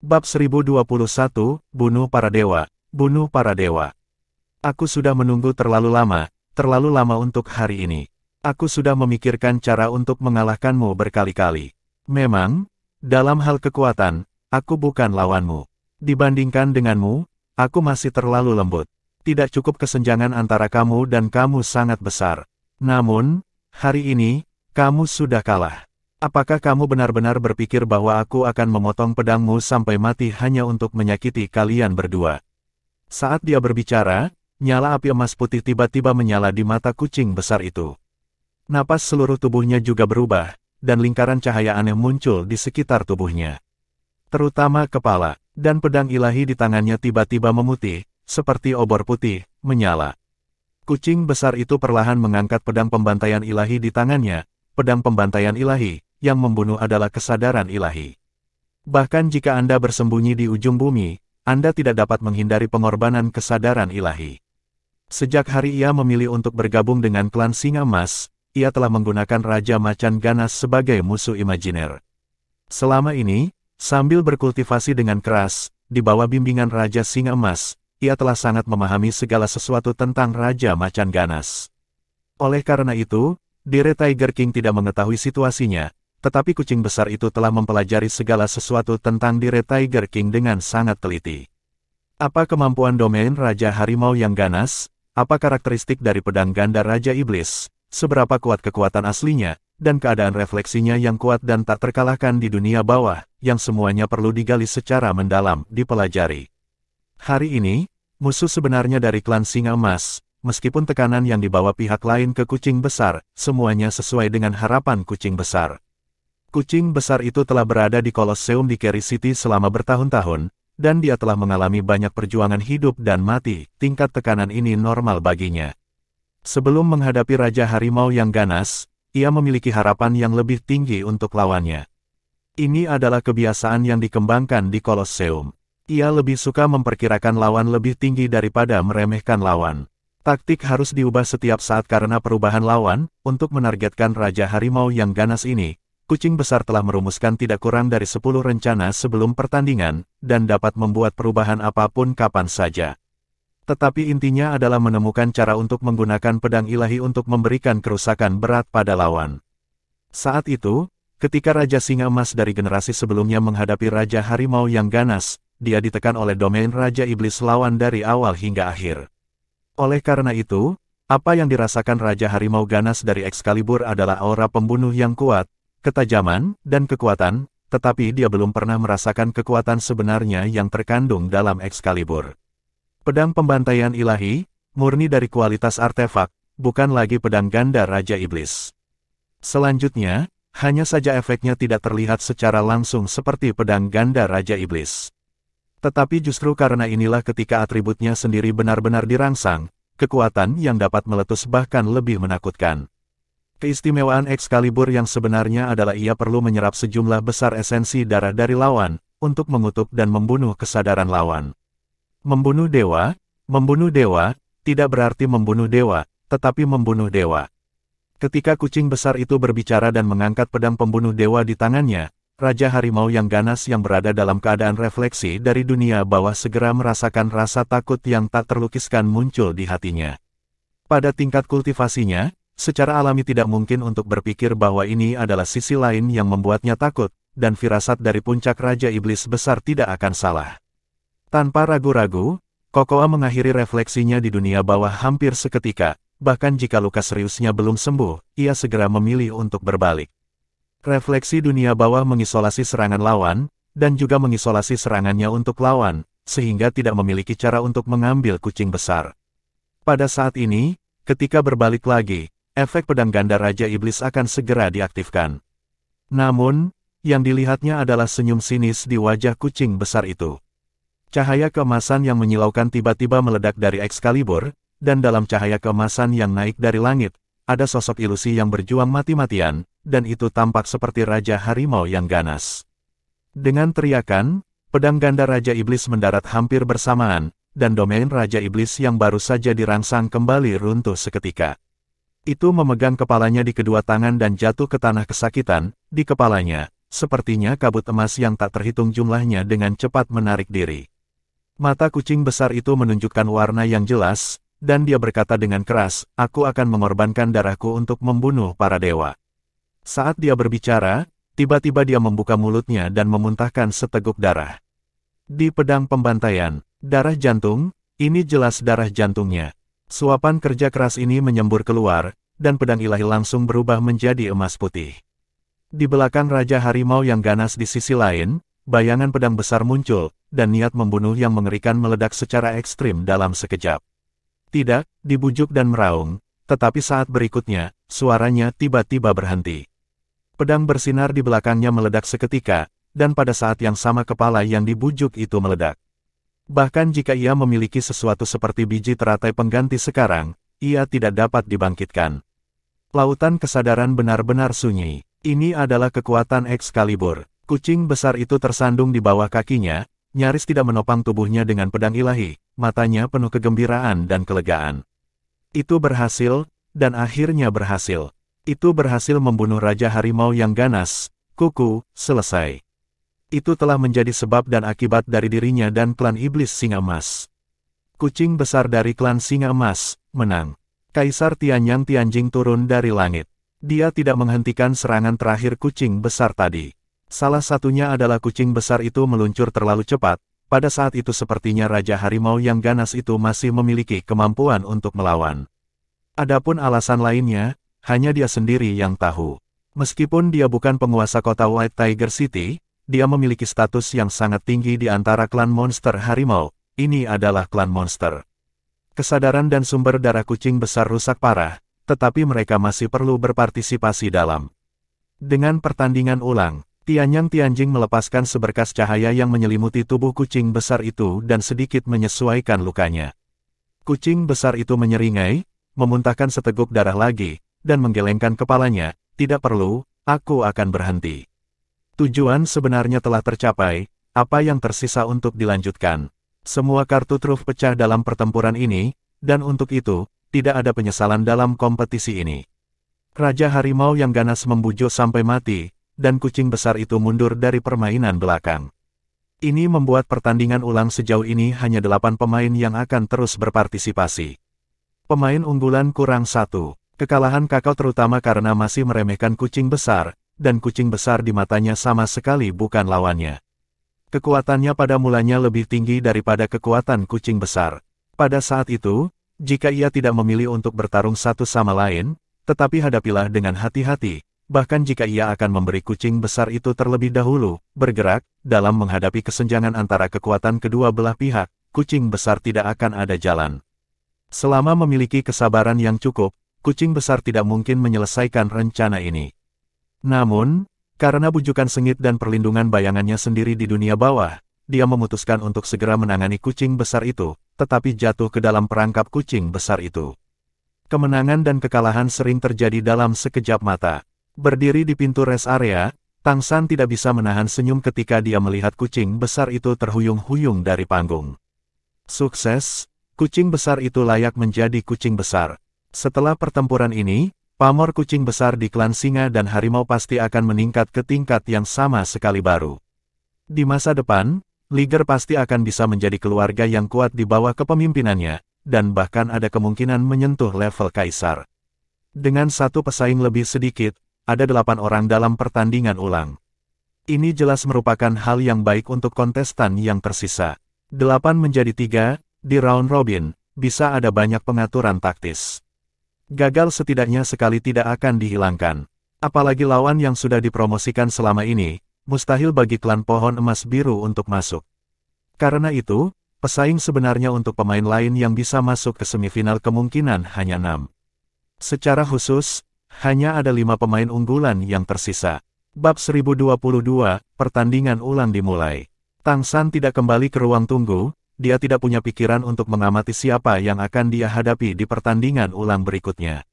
Bab 1021, Bunuh Para Dewa, Bunuh Para Dewa. Aku sudah menunggu terlalu lama untuk hari ini. Aku sudah memikirkan cara untuk mengalahkanmu berkali-kali. Memang, dalam hal kekuatan, aku bukan lawanmu. Dibandingkan denganmu, aku masih terlalu lembut. Tidak cukup kesenjangan antara kamu dan kamu sangat besar. Namun, hari ini, kamu sudah kalah. Apakah kamu benar-benar berpikir bahwa aku akan memotong pedangmu sampai mati hanya untuk menyakiti kalian berdua? Saat dia berbicara, nyala api emas putih tiba-tiba menyala di mata kucing besar itu. Napas seluruh tubuhnya juga berubah, dan lingkaran cahaya aneh muncul di sekitar tubuhnya. Terutama kepala, dan pedang ilahi di tangannya tiba-tiba memutih, seperti obor putih, menyala. Kucing besar itu perlahan mengangkat pedang pembantaian ilahi di tangannya. Pedang pembantaian ilahi, yang membunuh adalah kesadaran ilahi. Bahkan jika Anda bersembunyi di ujung bumi, Anda tidak dapat menghindari pengorbanan kesadaran ilahi. Sejak hari ia memilih untuk bergabung dengan klan Singa Emas, ia telah menggunakan Raja Macan Ganas sebagai musuh imajiner. Selama ini, sambil berkultivasi dengan keras, di bawah bimbingan Raja Singa Emas, ia telah sangat memahami segala sesuatu tentang Raja Macan Ganas. Oleh karena itu, Dire Tiger King tidak mengetahui situasinya, tetapi kucing besar itu telah mempelajari segala sesuatu tentang Dire Tiger King dengan sangat teliti. Apa kemampuan domain Raja Harimau yang ganas? Apa karakteristik dari pedang ganda Raja Iblis? Seberapa kuat kekuatan aslinya, dan keadaan refleksinya yang kuat dan tak terkalahkan di dunia bawah, yang semuanya perlu digali secara mendalam, dipelajari. Hari ini, musuh sebenarnya dari klan Singa Emas, meskipun tekanan yang dibawa pihak lain ke kucing besar, semuanya sesuai dengan harapan kucing besar. Kucing besar itu telah berada di Kolosseum di Kerry City selama bertahun-tahun, dan dia telah mengalami banyak perjuangan hidup dan mati, tingkat tekanan ini normal baginya. Sebelum menghadapi Raja Harimau yang ganas, ia memiliki harapan yang lebih tinggi untuk lawannya. Ini adalah kebiasaan yang dikembangkan di Kolosseum. Ia lebih suka memperkirakan lawan lebih tinggi daripada meremehkan lawan. Taktik harus diubah setiap saat karena perubahan lawan. Untuk menargetkan Raja Harimau yang ganas ini, kucing besar telah merumuskan tidak kurang dari 10 rencana sebelum pertandingan, dan dapat membuat perubahan apapun kapan saja. Tetapi intinya adalah menemukan cara untuk menggunakan pedang ilahi untuk memberikan kerusakan berat pada lawan. Saat itu, ketika Raja Singa Emas dari generasi sebelumnya menghadapi Raja Harimau yang ganas, dia ditekan oleh domain Raja Iblis lawan dari awal hingga akhir. Oleh karena itu, apa yang dirasakan Raja Harimau ganas dari Excalibur adalah aura pembunuh yang kuat, ketajaman, dan kekuatan, tetapi dia belum pernah merasakan kekuatan sebenarnya yang terkandung dalam Excalibur. Pedang pembantaian ilahi, murni dari kualitas artefak, bukan lagi pedang ganda Raja Iblis. Selanjutnya, hanya saja efeknya tidak terlihat secara langsung seperti pedang ganda Raja Iblis. Tetapi justru karena inilah ketika atributnya sendiri benar-benar dirangsang, kekuatan yang dapat meletus bahkan lebih menakutkan. Keistimewaan Excalibur yang sebenarnya adalah ia perlu menyerap sejumlah besar esensi darah dari lawan, untuk mengutuk dan membunuh kesadaran lawan. Membunuh dewa, tidak berarti membunuh dewa, tetapi membunuh dewa. Ketika kucing besar itu berbicara dan mengangkat pedang pembunuh dewa di tangannya, Raja Harimau yang ganas yang berada dalam keadaan refleksi dari dunia bawah segera merasakan rasa takut yang tak terlukiskan muncul di hatinya. Pada tingkat kultivasinya, secara alami tidak mungkin untuk berpikir bahwa ini adalah sisi lain yang membuatnya takut, dan firasat dari puncak Raja Iblis besar tidak akan salah. Tanpa ragu-ragu, Kokoa mengakhiri refleksinya di dunia bawah hampir seketika, bahkan jika luka seriusnya belum sembuh, ia segera memilih untuk berbalik. Refleksi dunia bawah mengisolasi serangan lawan, dan juga mengisolasi serangannya untuk lawan, sehingga tidak memiliki cara untuk mengambil kucing besar. Pada saat ini, ketika berbalik lagi, efek pedang ganda Raja Iblis akan segera diaktifkan. Namun, yang dilihatnya adalah senyum sinis di wajah kucing besar itu. Cahaya keemasan yang menyilaukan tiba-tiba meledak dari Excalibur, dan dalam cahaya keemasan yang naik dari langit, ada sosok ilusi yang berjuang mati-matian, dan itu tampak seperti Raja Harimau yang ganas. Dengan teriakan, pedang ganda Raja Iblis mendarat hampir bersamaan, dan domain Raja Iblis yang baru saja dirangsang kembali runtuh seketika. Itu memegang kepalanya di kedua tangan dan jatuh ke tanah kesakitan. Di kepalanya, sepertinya kabut emas yang tak terhitung jumlahnya dengan cepat menarik diri. Mata kucing besar itu menunjukkan warna yang jelas, dan dia berkata dengan keras, "Aku akan mengorbankan darahku untuk membunuh para dewa." Saat dia berbicara, tiba-tiba dia membuka mulutnya dan memuntahkan seteguk darah. Di pedang pembantaian, darah jantung, ini jelas darah jantungnya. Suapan kerja keras ini menyembur keluar, dan pedang ilahi langsung berubah menjadi emas putih. Di belakang Raja Harimau yang ganas di sisi lain, bayangan pedang besar muncul, dan niat membunuh yang mengerikan meledak secara ekstrim dalam sekejap. Tidak, dibujuk dan meraung, tetapi saat berikutnya, suaranya tiba-tiba berhenti. Pedang bersinar di belakangnya meledak seketika, dan pada saat yang sama kepala yang dibujuk itu meledak. Bahkan jika ia memiliki sesuatu seperti biji teratai pengganti sekarang, ia tidak dapat dibangkitkan. Lautan kesadaran benar-benar sunyi. Ini adalah kekuatan Excalibur. Kucing besar itu tersandung di bawah kakinya, nyaris tidak menopang tubuhnya dengan pedang ilahi, matanya penuh kegembiraan dan kelegaan. Itu berhasil, dan akhirnya berhasil. Itu berhasil membunuh Raja Harimau yang ganas. Kuku, selesai. Itu telah menjadi sebab dan akibat dari dirinya dan klan Iblis Singa Emas. Kucing besar dari klan Singa Emas, menang. Kaisar Tianyang Tianjing turun dari langit. Dia tidak menghentikan serangan terakhir kucing besar tadi. Salah satunya adalah kucing besar itu meluncur terlalu cepat, pada saat itu sepertinya Raja Harimau yang ganas itu masih memiliki kemampuan untuk melawan. Adapun alasan lainnya, hanya dia sendiri yang tahu. Meskipun dia bukan penguasa kota White Tiger City, dia memiliki status yang sangat tinggi di antara klan monster harimau. Ini adalah klan monster. Kesadaran dan sumber darah kucing besar rusak parah, tetapi mereka masih perlu berpartisipasi dalam. Dengan pertandingan ulang, Tianyang Tianjing melepaskan seberkas cahaya yang menyelimuti tubuh kucing besar itu dan sedikit menyesuaikan lukanya. Kucing besar itu menyeringai, memuntahkan seteguk darah lagi, dan menggelengkan kepalanya. Tidak perlu, aku akan berhenti. Tujuan sebenarnya telah tercapai, apa yang tersisa untuk dilanjutkan. Semua kartu truf pecah dalam pertempuran ini, dan untuk itu, tidak ada penyesalan dalam kompetisi ini. Raja Harimau yang ganas membujuk sampai mati, dan kucing besar itu mundur dari permainan belakang. Ini membuat pertandingan ulang sejauh ini hanya 8 pemain yang akan terus berpartisipasi. Pemain unggulan kurang 1. Kekalahan kakao terutama karena masih meremehkan kucing besar, dan kucing besar di matanya sama sekali bukan lawannya. Kekuatannya pada mulanya lebih tinggi daripada kekuatan kucing besar. Pada saat itu, jika ia tidak memilih untuk bertarung satu sama lain, tetapi hadapilah dengan hati-hati, bahkan jika ia akan memberi kucing besar itu terlebih dahulu bergerak, dalam menghadapi kesenjangan antara kekuatan kedua belah pihak, kucing besar tidak akan ada jalan. Selama memiliki kesabaran yang cukup, kucing besar tidak mungkin menyelesaikan rencana ini. Namun, karena bujukan sengit dan perlindungan bayangannya sendiri di dunia bawah, dia memutuskan untuk segera menangani kucing besar itu, tetapi jatuh ke dalam perangkap kucing besar itu. Kemenangan dan kekalahan sering terjadi dalam sekejap mata. Berdiri di pintu rest area, Tang San tidak bisa menahan senyum ketika dia melihat kucing besar itu terhuyung-huyung dari panggung. Sukses, kucing besar itu layak menjadi kucing besar. Setelah pertempuran ini, pamor kucing besar di klan singa dan harimau pasti akan meningkat ke tingkat yang sama sekali baru. Di masa depan, Liger pasti akan bisa menjadi keluarga yang kuat di bawah kepemimpinannya, dan bahkan ada kemungkinan menyentuh level kaisar. Dengan satu pesaing lebih sedikit, ada 8 orang dalam pertandingan ulang. Ini jelas merupakan hal yang baik untuk kontestan yang tersisa. 8 menjadi 3, di round robin, bisa ada banyak pengaturan taktis. Gagal setidaknya sekali tidak akan dihilangkan. Apalagi lawan yang sudah dipromosikan selama ini, mustahil bagi klan pohon emas biru untuk masuk. Karena itu, pesaing sebenarnya untuk pemain lain yang bisa masuk ke semifinal kemungkinan hanya 6. Secara khusus, hanya ada 5 pemain unggulan yang tersisa. Bab 1022, pertandingan ulang dimulai. Tang San tidak kembali ke ruang tunggu, dia tidak punya pikiran untuk mengamati siapa yang akan dia hadapi di pertandingan ulang berikutnya.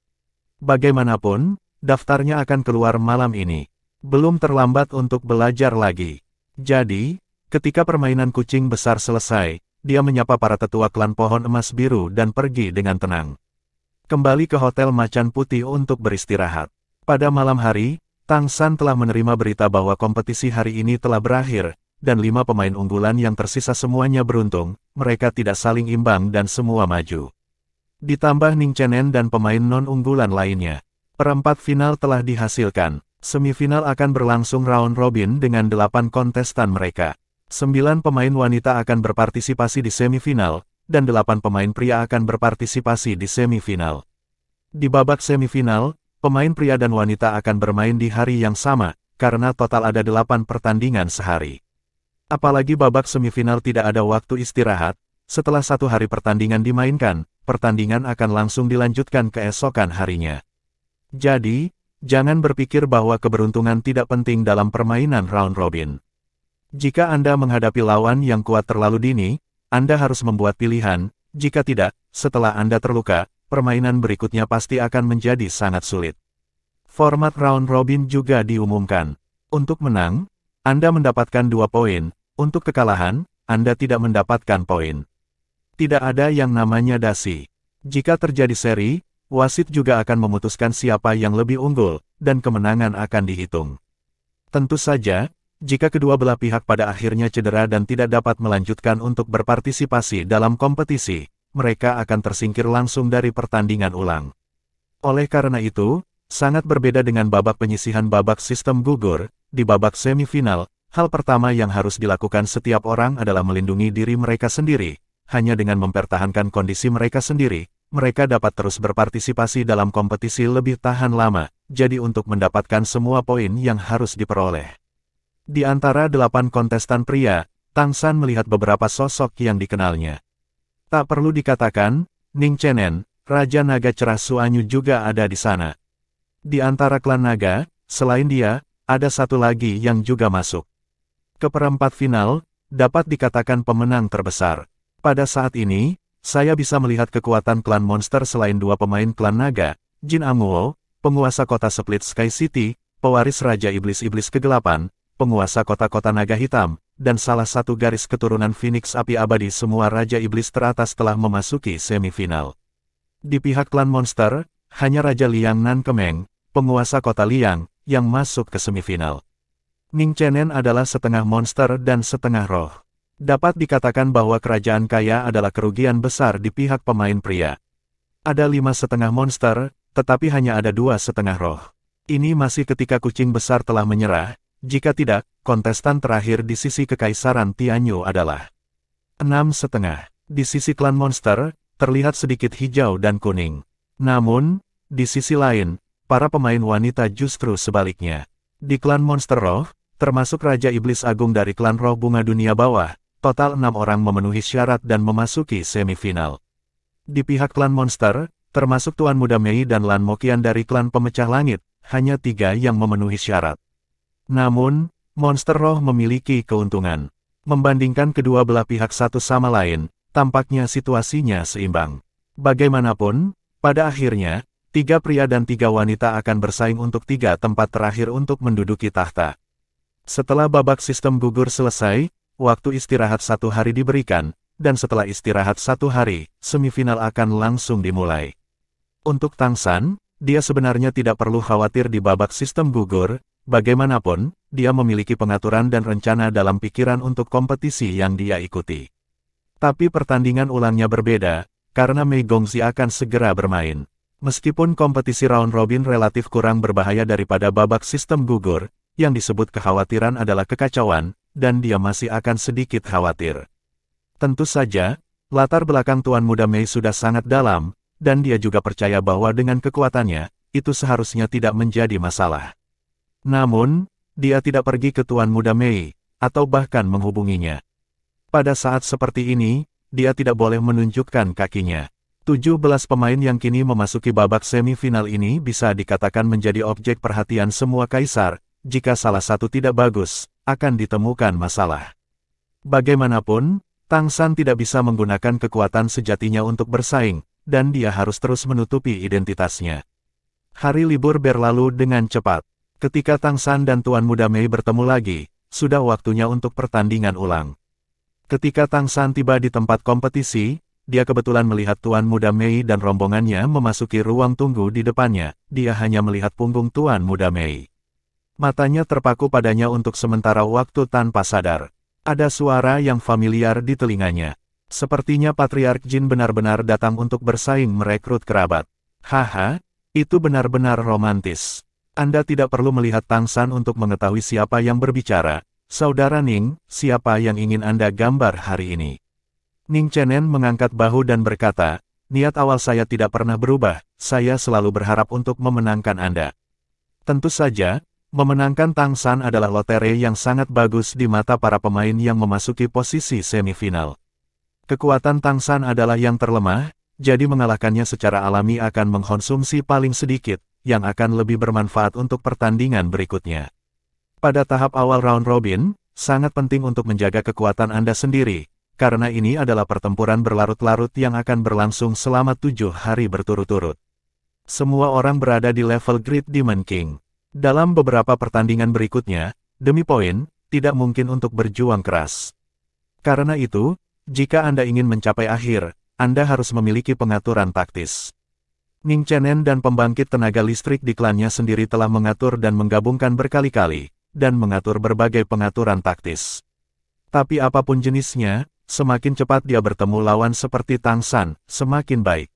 Bagaimanapun, daftarnya akan keluar malam ini. Belum terlambat untuk belajar lagi. Jadi, ketika permainan kucing besar selesai, dia menyapa para tetua klan pohon emas biru dan pergi dengan tenang. Kembali ke Hotel Macan Putih untuk beristirahat. Pada malam hari, Tang San telah menerima berita bahwa kompetisi hari ini telah berakhir, dan 5 pemain unggulan yang tersisa semuanya beruntung, mereka tidak saling imbang dan semua maju. Ditambah Ning Chenen dan pemain non-unggulan lainnya. Perempat final telah dihasilkan. Semifinal akan berlangsung round robin dengan 8 kontestan mereka. 9 pemain wanita akan berpartisipasi di semifinal, dan 8 pemain pria akan berpartisipasi di semifinal. Di babak semifinal, pemain pria dan wanita akan bermain di hari yang sama, karena total ada 8 pertandingan sehari. Apalagi babak semifinal tidak ada waktu istirahat, setelah 1 hari pertandingan dimainkan, pertandingan akan langsung dilanjutkan keesokan harinya. Jadi, jangan berpikir bahwa keberuntungan tidak penting dalam permainan round robin. Jika Anda menghadapi lawan yang kuat terlalu dini, Anda harus membuat pilihan, jika tidak, setelah Anda terluka, permainan berikutnya pasti akan menjadi sangat sulit. Format round robin juga diumumkan. Untuk menang, Anda mendapatkan 2 poin, untuk kekalahan, Anda tidak mendapatkan poin. Tidak ada yang namanya dasi. Jika terjadi seri, wasit juga akan memutuskan siapa yang lebih unggul, dan kemenangan akan dihitung. Tentu saja, jika kedua belah pihak pada akhirnya cedera dan tidak dapat melanjutkan untuk berpartisipasi dalam kompetisi, mereka akan tersingkir langsung dari pertandingan ulang. Oleh karena itu, sangat berbeda dengan babak penyisihan babak sistem gugur, di babak semifinal, hal pertama yang harus dilakukan setiap orang adalah melindungi diri mereka sendiri. Hanya dengan mempertahankan kondisi mereka sendiri, mereka dapat terus berpartisipasi dalam kompetisi lebih tahan lama, jadi untuk mendapatkan semua poin yang harus diperoleh. Di antara 8 kontestan pria, Tang San melihat beberapa sosok yang dikenalnya. Tak perlu dikatakan, Ning Chenen, Raja Naga Cerah Suanyu juga ada di sana. Di antara klan naga, selain dia, ada satu lagi yang juga masuk ke perempat final, dapat dikatakan pemenang terbesar. Pada saat ini, saya bisa melihat kekuatan klan monster selain 2 pemain klan naga, Jin Amuo, penguasa kota Split Sky City, pewaris Raja Iblis-Iblis Kegelapan, penguasa kota-kota naga hitam, dan salah satu garis keturunan Phoenix Api Abadi. Semua Raja Iblis teratas telah memasuki semifinal. Di pihak klan monster, hanya Raja Liang Nan Kemeng, penguasa kota Liang, yang masuk ke semifinal. Ning Chenen adalah setengah monster dan setengah roh. Dapat dikatakan bahwa kerajaan kaya adalah kerugian besar di pihak pemain pria. Ada 5,5 monster, tetapi hanya ada 2,5 roh. Ini masih ketika kucing besar telah menyerah, jika tidak, kontestan terakhir di sisi kekaisaran Tianyu adalah 6,5. Di sisi klan monster, terlihat sedikit hijau dan kuning. Namun, di sisi lain, para pemain wanita justru sebaliknya. Di klan monster roh, termasuk Raja Iblis Agung dari klan roh bunga dunia bawah, total 6 orang memenuhi syarat dan memasuki semifinal. Di pihak klan monster, termasuk Tuan Muda Mei dan Lan Moqian dari klan pemecah langit, hanya 3 yang memenuhi syarat. Namun, monster roh memiliki keuntungan. Membandingkan kedua belah pihak satu sama lain, tampaknya situasinya seimbang. Bagaimanapun, pada akhirnya, 3 pria dan 3 wanita akan bersaing untuk 3 tempat terakhir untuk menduduki tahta. Setelah babak sistem gugur selesai, waktu istirahat 1 hari diberikan, dan setelah istirahat 1 hari, semifinal akan langsung dimulai. Untuk Tang San, dia sebenarnya tidak perlu khawatir di babak sistem gugur, bagaimanapun, dia memiliki pengaturan dan rencana dalam pikiran untuk kompetisi yang dia ikuti. Tapi pertandingan ulangnya berbeda, karena Mei Gongxi akan segera bermain. Meskipun kompetisi round robin relatif kurang berbahaya daripada babak sistem gugur, yang disebut kekhawatiran adalah kekacauan, dan dia masih akan sedikit khawatir. Tentu saja, latar belakang Tuan Muda Mei sudah sangat dalam, dan dia juga percaya bahwa dengan kekuatannya, itu seharusnya tidak menjadi masalah. Namun, dia tidak pergi ke Tuan Muda Mei, atau bahkan menghubunginya. Pada saat seperti ini, dia tidak boleh menunjukkan kakinya. 17 pemain yang kini memasuki babak semifinal ini bisa dikatakan menjadi objek perhatian semua kaisar. Jika salah satu tidak bagus, akan ditemukan masalah. Bagaimanapun, Tang San tidak bisa menggunakan kekuatan sejatinya untuk bersaing, dan dia harus terus menutupi identitasnya. Hari libur berlalu dengan cepat. Ketika Tang San dan Tuan Muda Mei bertemu lagi, sudah waktunya untuk pertandingan ulang. Ketika Tang San tiba di tempat kompetisi, dia kebetulan melihat Tuan Muda Mei dan rombongannya memasuki ruang tunggu di depannya. Dia hanya melihat punggung Tuan Muda Mei. Matanya terpaku padanya untuk sementara waktu tanpa sadar. Ada suara yang familiar di telinganya. Sepertinya Patriark Jin benar-benar datang untuk bersaing merekrut kerabat. Haha, itu benar-benar romantis. Anda tidak perlu melihat Tang San untuk mengetahui siapa yang berbicara. Saudara Ning, siapa yang ingin Anda gambar hari ini? Ning Chenen mengangkat bahu dan berkata, niat awal saya tidak pernah berubah, saya selalu berharap untuk memenangkan Anda. Tentu saja, memenangkan Tang San adalah lotre yang sangat bagus di mata para pemain yang memasuki posisi semifinal. Kekuatan Tang San adalah yang terlemah, jadi mengalahkannya secara alami akan mengkonsumsi paling sedikit, yang akan lebih bermanfaat untuk pertandingan berikutnya. Pada tahap awal round robin, sangat penting untuk menjaga kekuatan Anda sendiri, karena ini adalah pertempuran berlarut-larut yang akan berlangsung selama 7 hari berturut-turut. Semua orang berada di level Great Demon King. Dalam beberapa pertandingan berikutnya, demi poin, tidak mungkin untuk berjuang keras. Karena itu, jika Anda ingin mencapai akhir, Anda harus memiliki pengaturan taktis. Ning Chenen dan pembangkit tenaga listrik di klannya sendiri telah mengatur dan menggabungkan berkali-kali, dan mengatur berbagai pengaturan taktis. Tapi apapun jenisnya, semakin cepat dia bertemu lawan seperti Tang San, semakin baik.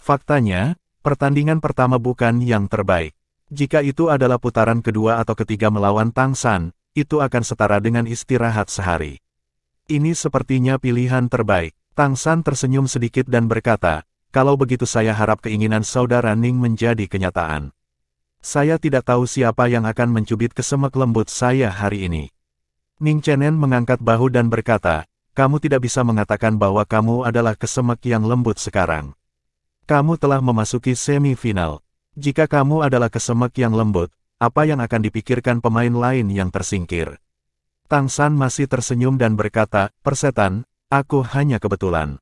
Faktanya, pertandingan pertama bukan yang terbaik. Jika itu adalah putaran kedua atau ketiga melawan Tang San, itu akan setara dengan istirahat sehari. Ini sepertinya pilihan terbaik. Tang San tersenyum sedikit dan berkata, kalau begitu saya harap keinginan saudara Ning menjadi kenyataan. Saya tidak tahu siapa yang akan mencubit kesemek lembut saya hari ini. Ning Chenen mengangkat bahu dan berkata, kamu tidak bisa mengatakan bahwa kamu adalah kesemek yang lembut sekarang. Kamu telah memasuki semifinal. Jika kamu adalah kesemek yang lembut, apa yang akan dipikirkan pemain lain yang tersingkir? Tang San masih tersenyum dan berkata, persetan, aku hanya kebetulan.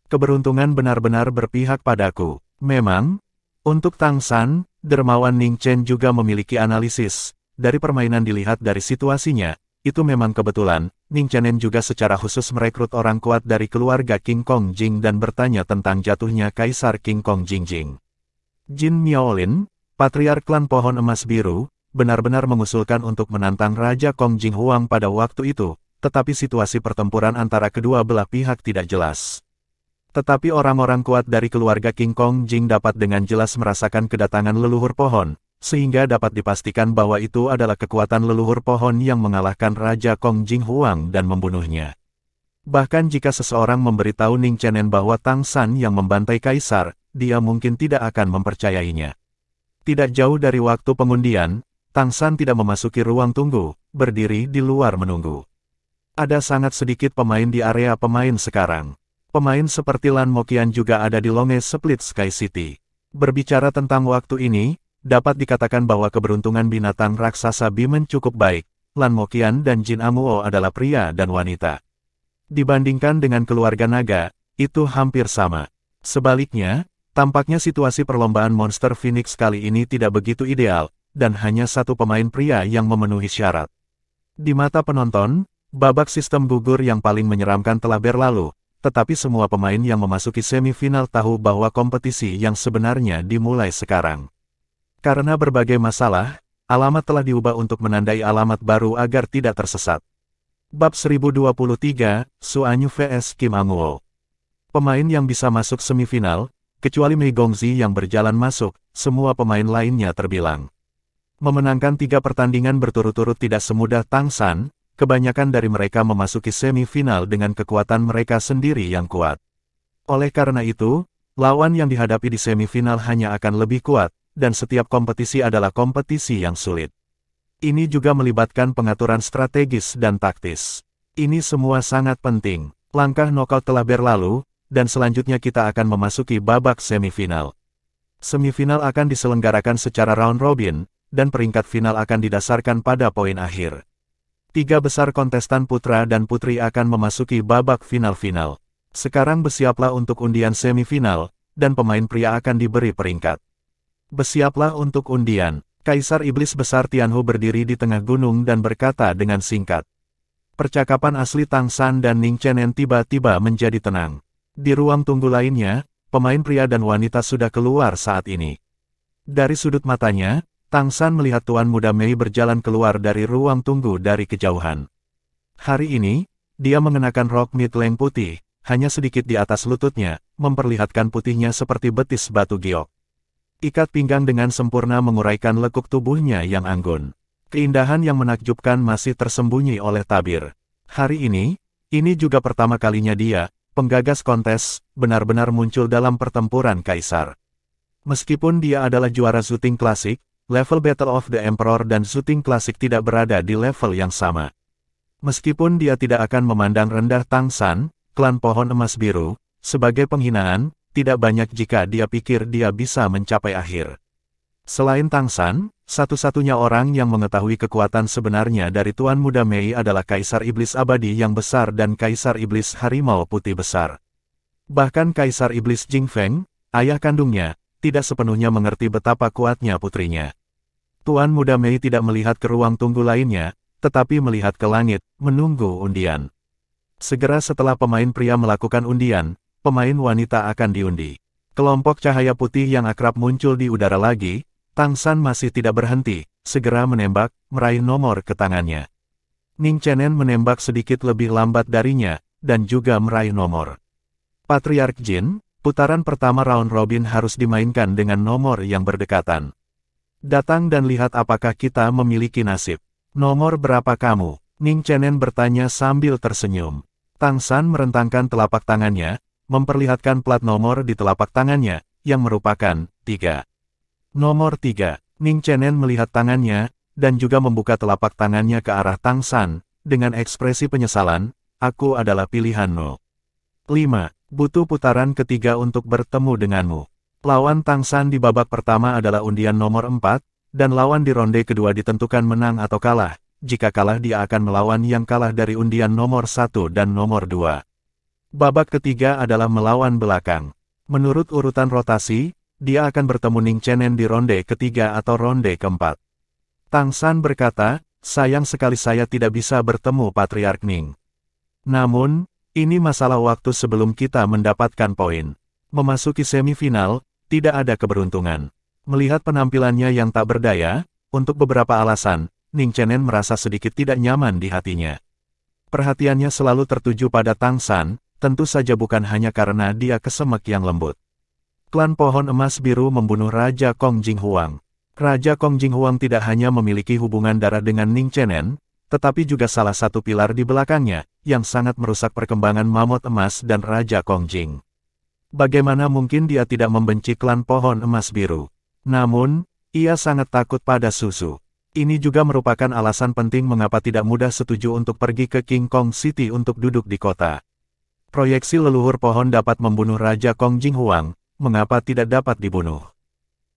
Keberuntungan benar-benar berpihak padaku. Memang, untuk Tang San, dermawan Ning Chen juga memiliki analisis. Dari permainan dilihat dari situasinya, itu memang kebetulan. Ning Chenen juga secara khusus merekrut orang kuat dari keluarga King Kong Jing dan bertanya tentang jatuhnya Kaisar King Kong Jingjing. Jin Miaolin, Patriark Klan Pohon Emas Biru, benar-benar mengusulkan untuk menantang Raja Kong Jing Huang pada waktu itu, tetapi situasi pertempuran antara kedua belah pihak tidak jelas. Tetapi orang-orang kuat dari keluarga King Kong Jing dapat dengan jelas merasakan kedatangan leluhur pohon, sehingga dapat dipastikan bahwa itu adalah kekuatan leluhur pohon yang mengalahkan Raja Kong Jing Huang dan membunuhnya. Bahkan jika seseorang memberitahu Ning Chenen bahwa Tang San yang membantai Kaisar, dia mungkin tidak akan mempercayainya. Tidak jauh dari waktu pengundian, Tang San tidak memasuki ruang tunggu, berdiri di luar menunggu. Ada sangat sedikit pemain di area pemain sekarang. Pemain seperti Lan Moqian juga ada di Longe Split Sky City. Berbicara tentang waktu ini, dapat dikatakan bahwa keberuntungan binatang raksasa Bimen cukup baik. Lan Moqian dan Jin Amuo adalah pria dan wanita. Dibandingkan dengan keluarga naga, itu hampir sama. Sebaliknya, tampaknya situasi perlombaan Monster Phoenix kali ini tidak begitu ideal, dan hanya satu pemain pria yang memenuhi syarat. Di mata penonton, babak sistem gugur yang paling menyeramkan telah berlalu, tetapi semua pemain yang memasuki semifinal tahu bahwa kompetisi yang sebenarnya dimulai sekarang. Karena berbagai masalah, alamat telah diubah untuk menandai alamat baru agar tidak tersesat. Bab 1023, Suanyu vs Kim Anguo. Pemain yang bisa masuk semifinal, kecuali Mei Gongzi yang berjalan masuk, semua pemain lainnya terbilang. Memenangkan 3 pertandingan berturut-turut tidak semudah Tang San, kebanyakan dari mereka memasuki semifinal dengan kekuatan mereka sendiri yang kuat. Oleh karena itu, lawan yang dihadapi di semifinal hanya akan lebih kuat, dan setiap kompetisi adalah kompetisi yang sulit. Ini juga melibatkan pengaturan strategis dan taktis. Ini semua sangat penting. Langkah knockout telah berlalu, dan selanjutnya kita akan memasuki babak semifinal. Semifinal akan diselenggarakan secara round robin, dan peringkat final akan didasarkan pada poin akhir. 3 besar kontestan putra dan putri akan memasuki babak final-final. Sekarang bersiaplah untuk undian semifinal, dan pemain pria akan diberi peringkat. Bersiaplah untuk undian. Kaisar Iblis Besar Tianhu berdiri di tengah gunung dan berkata dengan singkat. Percakapan asli Tang San dan Ning Chenen tiba-tiba menjadi tenang. Di ruang tunggu lainnya, pemain pria dan wanita sudah keluar saat ini. Dari sudut matanya, Tang San melihat Tuan Muda Mei berjalan keluar dari ruang tunggu dari kejauhan. Hari ini, dia mengenakan rok mid-length putih, hanya sedikit di atas lututnya, memperlihatkan putihnya seperti betis batu giok. Ikat pinggang dengan sempurna menguraikan lekuk tubuhnya yang anggun. Keindahan yang menakjubkan masih tersembunyi oleh tabir. Hari ini juga pertama kalinya dia, penggagas kontes, benar-benar muncul dalam pertempuran kaisar. Meskipun dia adalah juara shooting klasik, level Battle of the Emperor dan shooting klasik tidak berada di level yang sama. Meskipun dia tidak akan memandang rendah Tang San, klan pohon emas biru, sebagai penghinaan, tidak banyak jika dia pikir dia bisa mencapai akhir. Selain Tang San, satu-satunya orang yang mengetahui kekuatan sebenarnya dari Tuan Muda Mei adalah Kaisar Iblis Abadi yang besar dan Kaisar Iblis Harimau Putih besar. Bahkan Kaisar Iblis Jing Feng, ayah kandungnya, tidak sepenuhnya mengerti betapa kuatnya putrinya. Tuan Muda Mei tidak melihat ke ruang tunggu lainnya, tetapi melihat ke langit, menunggu undian. Segera setelah pemain pria melakukan undian, pemain wanita akan diundi. Kelompok cahaya putih yang akrab muncul di udara lagi. Tang San masih tidak berhenti, segera menembak, meraih nomor ke tangannya. Ning Chenen menembak sedikit lebih lambat darinya, dan juga meraih nomor. Patriark Jin, putaran pertama round robin harus dimainkan dengan nomor yang berdekatan. Datang dan lihat apakah kita memiliki nasib. Nomor berapa kamu? Ning Chenen bertanya sambil tersenyum. Tang San merentangkan telapak tangannya, memperlihatkan plat nomor di telapak tangannya, yang merupakan 3. Nomor 3. Ning Chenen melihat tangannya, dan juga membuka telapak tangannya ke arah Tang San, dengan ekspresi penyesalan, aku adalah pilihanmu. 5. Butuh putaran ketiga untuk bertemu denganmu. Lawan Tang San di babak pertama adalah undian nomor 4, dan lawan di ronde kedua ditentukan menang atau kalah. Jika kalah dia akan melawan yang kalah dari undian nomor 1 dan nomor 2. Babak ketiga adalah melawan belakang. Menurut urutan rotasi, dia akan bertemu Ning Chenen di ronde ketiga atau ronde keempat. Tang San berkata, sayang sekali saya tidak bisa bertemu Patriark Ning. Namun, ini masalah waktu sebelum kita mendapatkan poin. Memasuki semifinal, tidak ada keberuntungan. Melihat penampilannya yang tak berdaya, untuk beberapa alasan, Ning Chenen merasa sedikit tidak nyaman di hatinya. Perhatiannya selalu tertuju pada Tang San, tentu saja bukan hanya karena dia kesemek yang lembut. Klan Pohon Emas Biru membunuh Raja Kong Jing Huang. Raja Kong Jing Huang tidak hanya memiliki hubungan darah dengan Ning Chenen, tetapi juga salah satu pilar di belakangnya, yang sangat merusak perkembangan Mamut Emas dan Raja Kong Jing. Bagaimana mungkin dia tidak membenci klan Pohon Emas Biru? Namun, ia sangat takut pada susu. Ini juga merupakan alasan penting mengapa tidak mudah setuju untuk pergi ke King Kong City untuk duduk di kota. Proyeksi leluhur pohon dapat membunuh Raja Kong Jing Huang, mengapa tidak dapat dibunuh?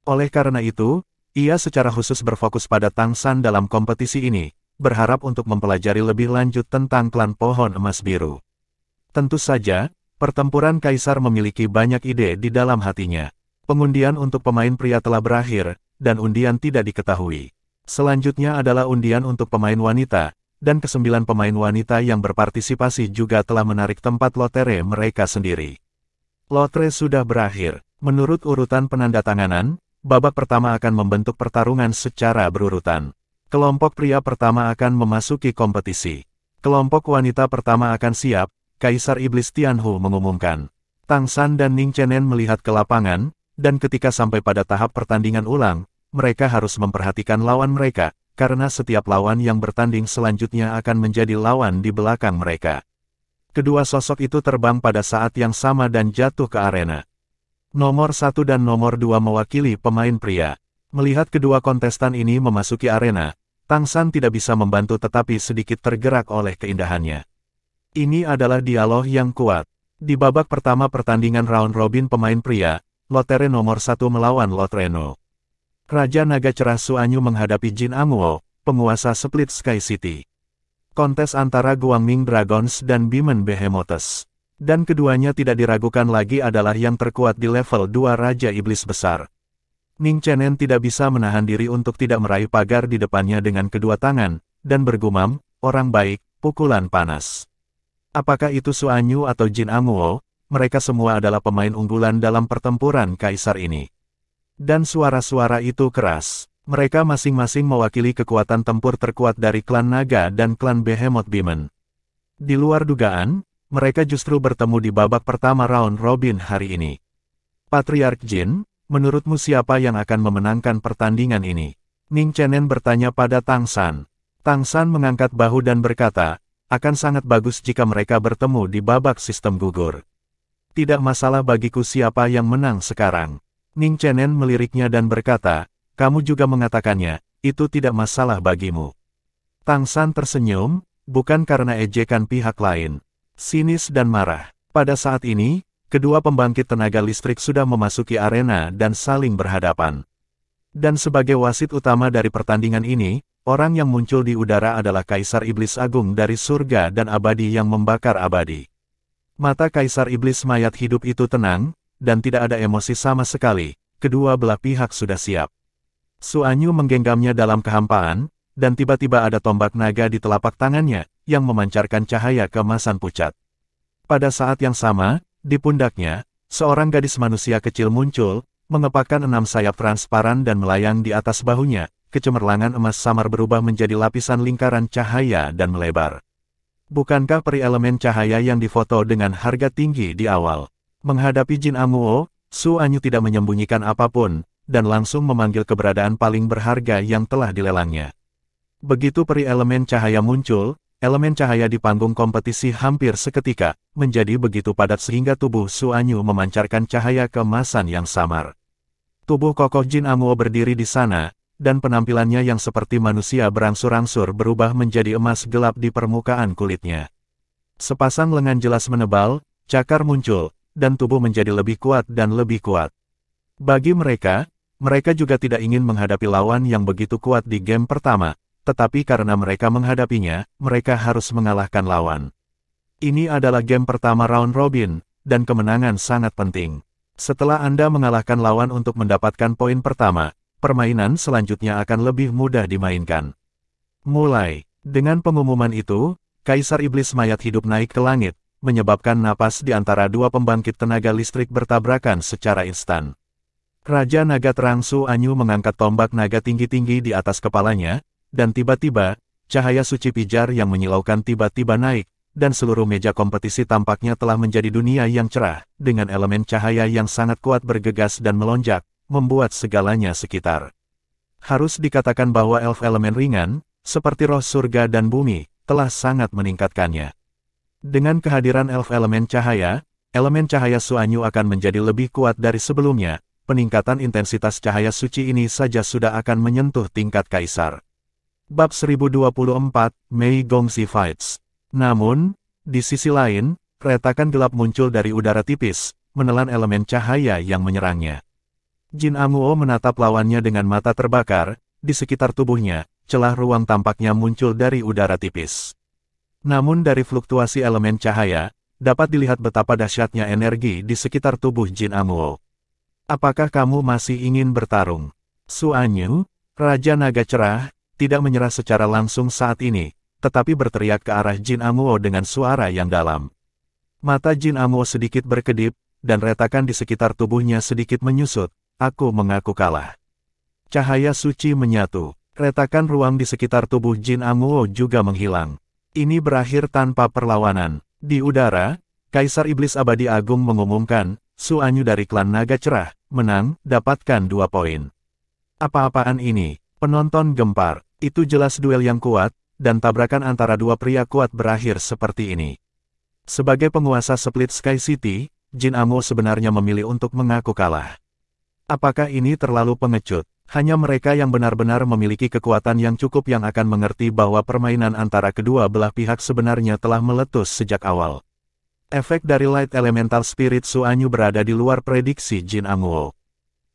Oleh karena itu, ia secara khusus berfokus pada Tang San dalam kompetisi ini, berharap untuk mempelajari lebih lanjut tentang klan Pohon Emas Biru. Tentu saja, pertempuran kaisar memiliki banyak ide di dalam hatinya. Pengundian untuk pemain pria telah berakhir, dan undian tidak diketahui. Selanjutnya adalah undian untuk pemain wanita, dan ke-9 pemain wanita yang berpartisipasi juga telah menarik tempat lotre mereka sendiri. Lotre sudah berakhir. Menurut urutan penandatanganan, babak pertama akan membentuk pertarungan secara berurutan. Kelompok pria pertama akan memasuki kompetisi. Kelompok wanita pertama akan siap, Kaisar Iblis Tianhu mengumumkan. Tang San dan Ning Chenen melihat ke lapangan, dan ketika sampai pada tahap pertandingan ulang, mereka harus memperhatikan lawan mereka, karena setiap lawan yang bertanding selanjutnya akan menjadi lawan di belakang mereka. Kedua sosok itu terbang pada saat yang sama dan jatuh ke arena. Nomor 1 dan nomor 2 mewakili pemain pria. Melihat kedua kontestan ini memasuki arena, Tang San tidak bisa membantu tetapi sedikit tergerak oleh keindahannya. Ini adalah dialog yang kuat. Di babak pertama pertandingan round robin pemain pria, lotre nomor 1 melawan Lotreno. Raja Naga Cerah Suanyu menghadapi Jin Amuo, penguasa Split Sky City. Kontes antara Guangming Dragons dan Bimen Behemoths. Dan keduanya tidak diragukan lagi adalah yang terkuat di level 2 Raja Iblis Besar. Ning Chenen tidak bisa menahan diri untuk tidak meraih pagar di depannya dengan kedua tangan, dan bergumam, orang baik, pukulan panas. Apakah itu Suanyu atau Jin Amuo, mereka semua adalah pemain unggulan dalam pertempuran kaisar ini. Dan suara-suara itu keras. Mereka masing-masing mewakili kekuatan tempur terkuat dari klan Naga dan klan Behemoth Beamen. Di luar dugaan, mereka justru bertemu di babak pertama round robin hari ini. Patriark Jin, menurutmu siapa yang akan memenangkan pertandingan ini? Ning Chenen bertanya pada Tang San. Tang San mengangkat bahu dan berkata, akan sangat bagus jika mereka bertemu di babak sistem gugur. Tidak masalah bagiku siapa yang menang sekarang. Ning Chenen meliriknya dan berkata, kamu juga mengatakannya, itu tidak masalah bagimu. Tang San tersenyum, bukan karena ejekan pihak lain. Sinis dan marah. Pada saat ini, kedua pembangkit tenaga listrik sudah memasuki arena dan saling berhadapan. Dan sebagai wasit utama dari pertandingan ini, orang yang muncul di udara adalah Kaisar Iblis Agung dari surga dan abadi yang membakar abadi. Mata Kaisar Iblis mayat hidup itu tenang, dan tidak ada emosi sama sekali, kedua belah pihak sudah siap. Su Anyu menggenggamnya dalam kehampaan, dan tiba-tiba ada tombak naga di telapak tangannya, yang memancarkan cahaya keemasan pucat. Pada saat yang sama, di pundaknya, seorang gadis manusia kecil muncul, mengepakkan 6 sayap transparan dan melayang di atas bahunya, kecemerlangan emas samar berubah menjadi lapisan lingkaran cahaya dan melebar. Bukankah peri elemen cahaya yang difoto dengan harga tinggi di awal? Menghadapi Jin Amuo, Su Anyu tidak menyembunyikan apapun, dan langsung memanggil keberadaan paling berharga yang telah dilelangnya. Begitu peri elemen cahaya muncul, elemen cahaya di panggung kompetisi hampir seketika, menjadi begitu padat sehingga tubuh Su Anyu memancarkan cahaya keemasan yang samar. Tubuh kokoh Jin Amuo berdiri di sana, dan penampilannya yang seperti manusia berangsur-angsur berubah menjadi emas gelap di permukaan kulitnya. Sepasang lengan jelas menebal, cakar muncul, dan tubuh menjadi lebih kuat dan lebih kuat. Bagi mereka juga tidak ingin menghadapi lawan yang begitu kuat di game pertama, tetapi karena mereka menghadapinya, mereka harus mengalahkan lawan. Ini adalah game pertama round robin, dan kemenangan sangat penting. Setelah Anda mengalahkan lawan untuk mendapatkan poin pertama, permainan selanjutnya akan lebih mudah dimainkan. Mulai. Dengan pengumuman itu, Kaisar Iblis mayat hidup naik ke langit, menyebabkan napas di antara dua pembangkit tenaga listrik bertabrakan secara instan. Raja Naga Terang Su Anyu mengangkat tombak naga tinggi-tinggi di atas kepalanya, dan tiba-tiba, cahaya suci pijar yang menyilaukan tiba-tiba naik, dan seluruh meja kompetisi tampaknya telah menjadi dunia yang cerah, dengan elemen cahaya yang sangat kuat bergegas dan melonjak, membuat segalanya sekitar. Harus dikatakan bahwa elf elemen ringan, seperti roh surga dan bumi, telah sangat meningkatkannya. Dengan kehadiran elf elemen cahaya Su Anyu akan menjadi lebih kuat dari sebelumnya, peningkatan intensitas cahaya suci ini saja sudah akan menyentuh tingkat kaisar. Bab 1024, Mei Gongxi Fights. Namun, di sisi lain, retakan gelap muncul dari udara tipis, menelan elemen cahaya yang menyerangnya. Jin Amuo menatap lawannya dengan mata terbakar, di sekitar tubuhnya, celah ruang tampaknya muncul dari udara tipis. Namun dari fluktuasi elemen cahaya, dapat dilihat betapa dahsyatnya energi di sekitar tubuh Jin Amuo. Apakah kamu masih ingin bertarung? Su Anyu, Raja Naga Cerah, tidak menyerah secara langsung saat ini, tetapi berteriak ke arah Jin Amuo dengan suara yang dalam. Mata Jin Amuo sedikit berkedip, dan retakan di sekitar tubuhnya sedikit menyusut. Aku mengaku kalah. Cahaya suci menyatu, retakan ruang di sekitar tubuh Jin Amuo juga menghilang. Ini berakhir tanpa perlawanan. Di udara, Kaisar Iblis Abadi Agung mengumumkan, Su Anyu dari klan Naga Cerah, menang, dapatkan 2 poin. Apa-apaan ini? Penonton gempar. Itu jelas duel yang kuat, dan tabrakan antara dua pria kuat berakhir seperti ini. Sebagai penguasa Split Sky City, Jin Amuo sebenarnya memilih untuk mengaku kalah. Apakah ini terlalu pengecut? Hanya mereka yang benar-benar memiliki kekuatan yang cukup yang akan mengerti bahwa permainan antara kedua belah pihak sebenarnya telah meletus sejak awal. Efek dari Light Elemental Spirit Su Anyu berada di luar prediksi Jin Amuo.